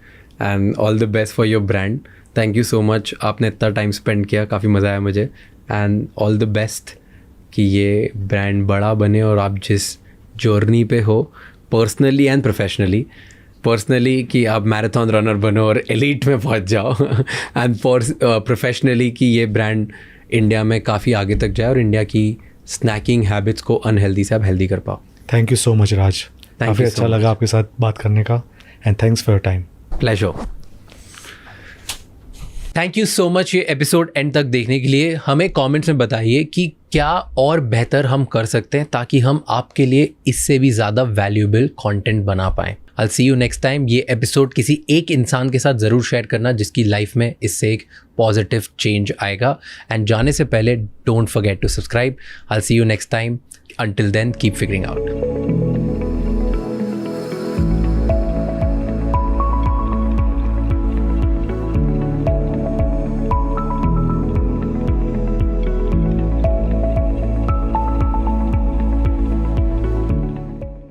and all the best for your brand. Thank you so much. आपने इतना time spend किया, काफ़ी मज़ा आया मुझे, and all the best कि ये brand बड़ा बने, और आप जिस journey पे हो personally and professionally, पर्सनली कि आप मैराथन रनर बनो और एलीट में पहुंच जाओ, एंड प्रोफेशनली कि ये ब्रांड इंडिया में काफ़ी आगे तक जाए और इंडिया की स्नैकिंग हैबिट्स को अनहेल्दी से आप हेल्दी कर पाओ। थैंक यू सो मच राज, काफ़ी अच्छा लगा आपके साथ बात करने का, and thanks for your time. Pleasure. Thank you so much ये एपिसोड एंड तक देखने के लिए। हमें कमेंट्स में बताइए कि क्या और बेहतर हम कर सकते हैं ताकि हम आपके लिए इससे भी ज़्यादा वैल्यूएबल कंटेंट बना पाएँ। I'll see you next time। ये एपिसोड किसी एक इंसान के साथ ज़रूर शेयर करना जिसकी लाइफ में इससे एक पॉजिटिव चेंज आएगा, एंड जाने से पहले don't forget to subscribe. I'll see you next time। Until then, keep figuring out।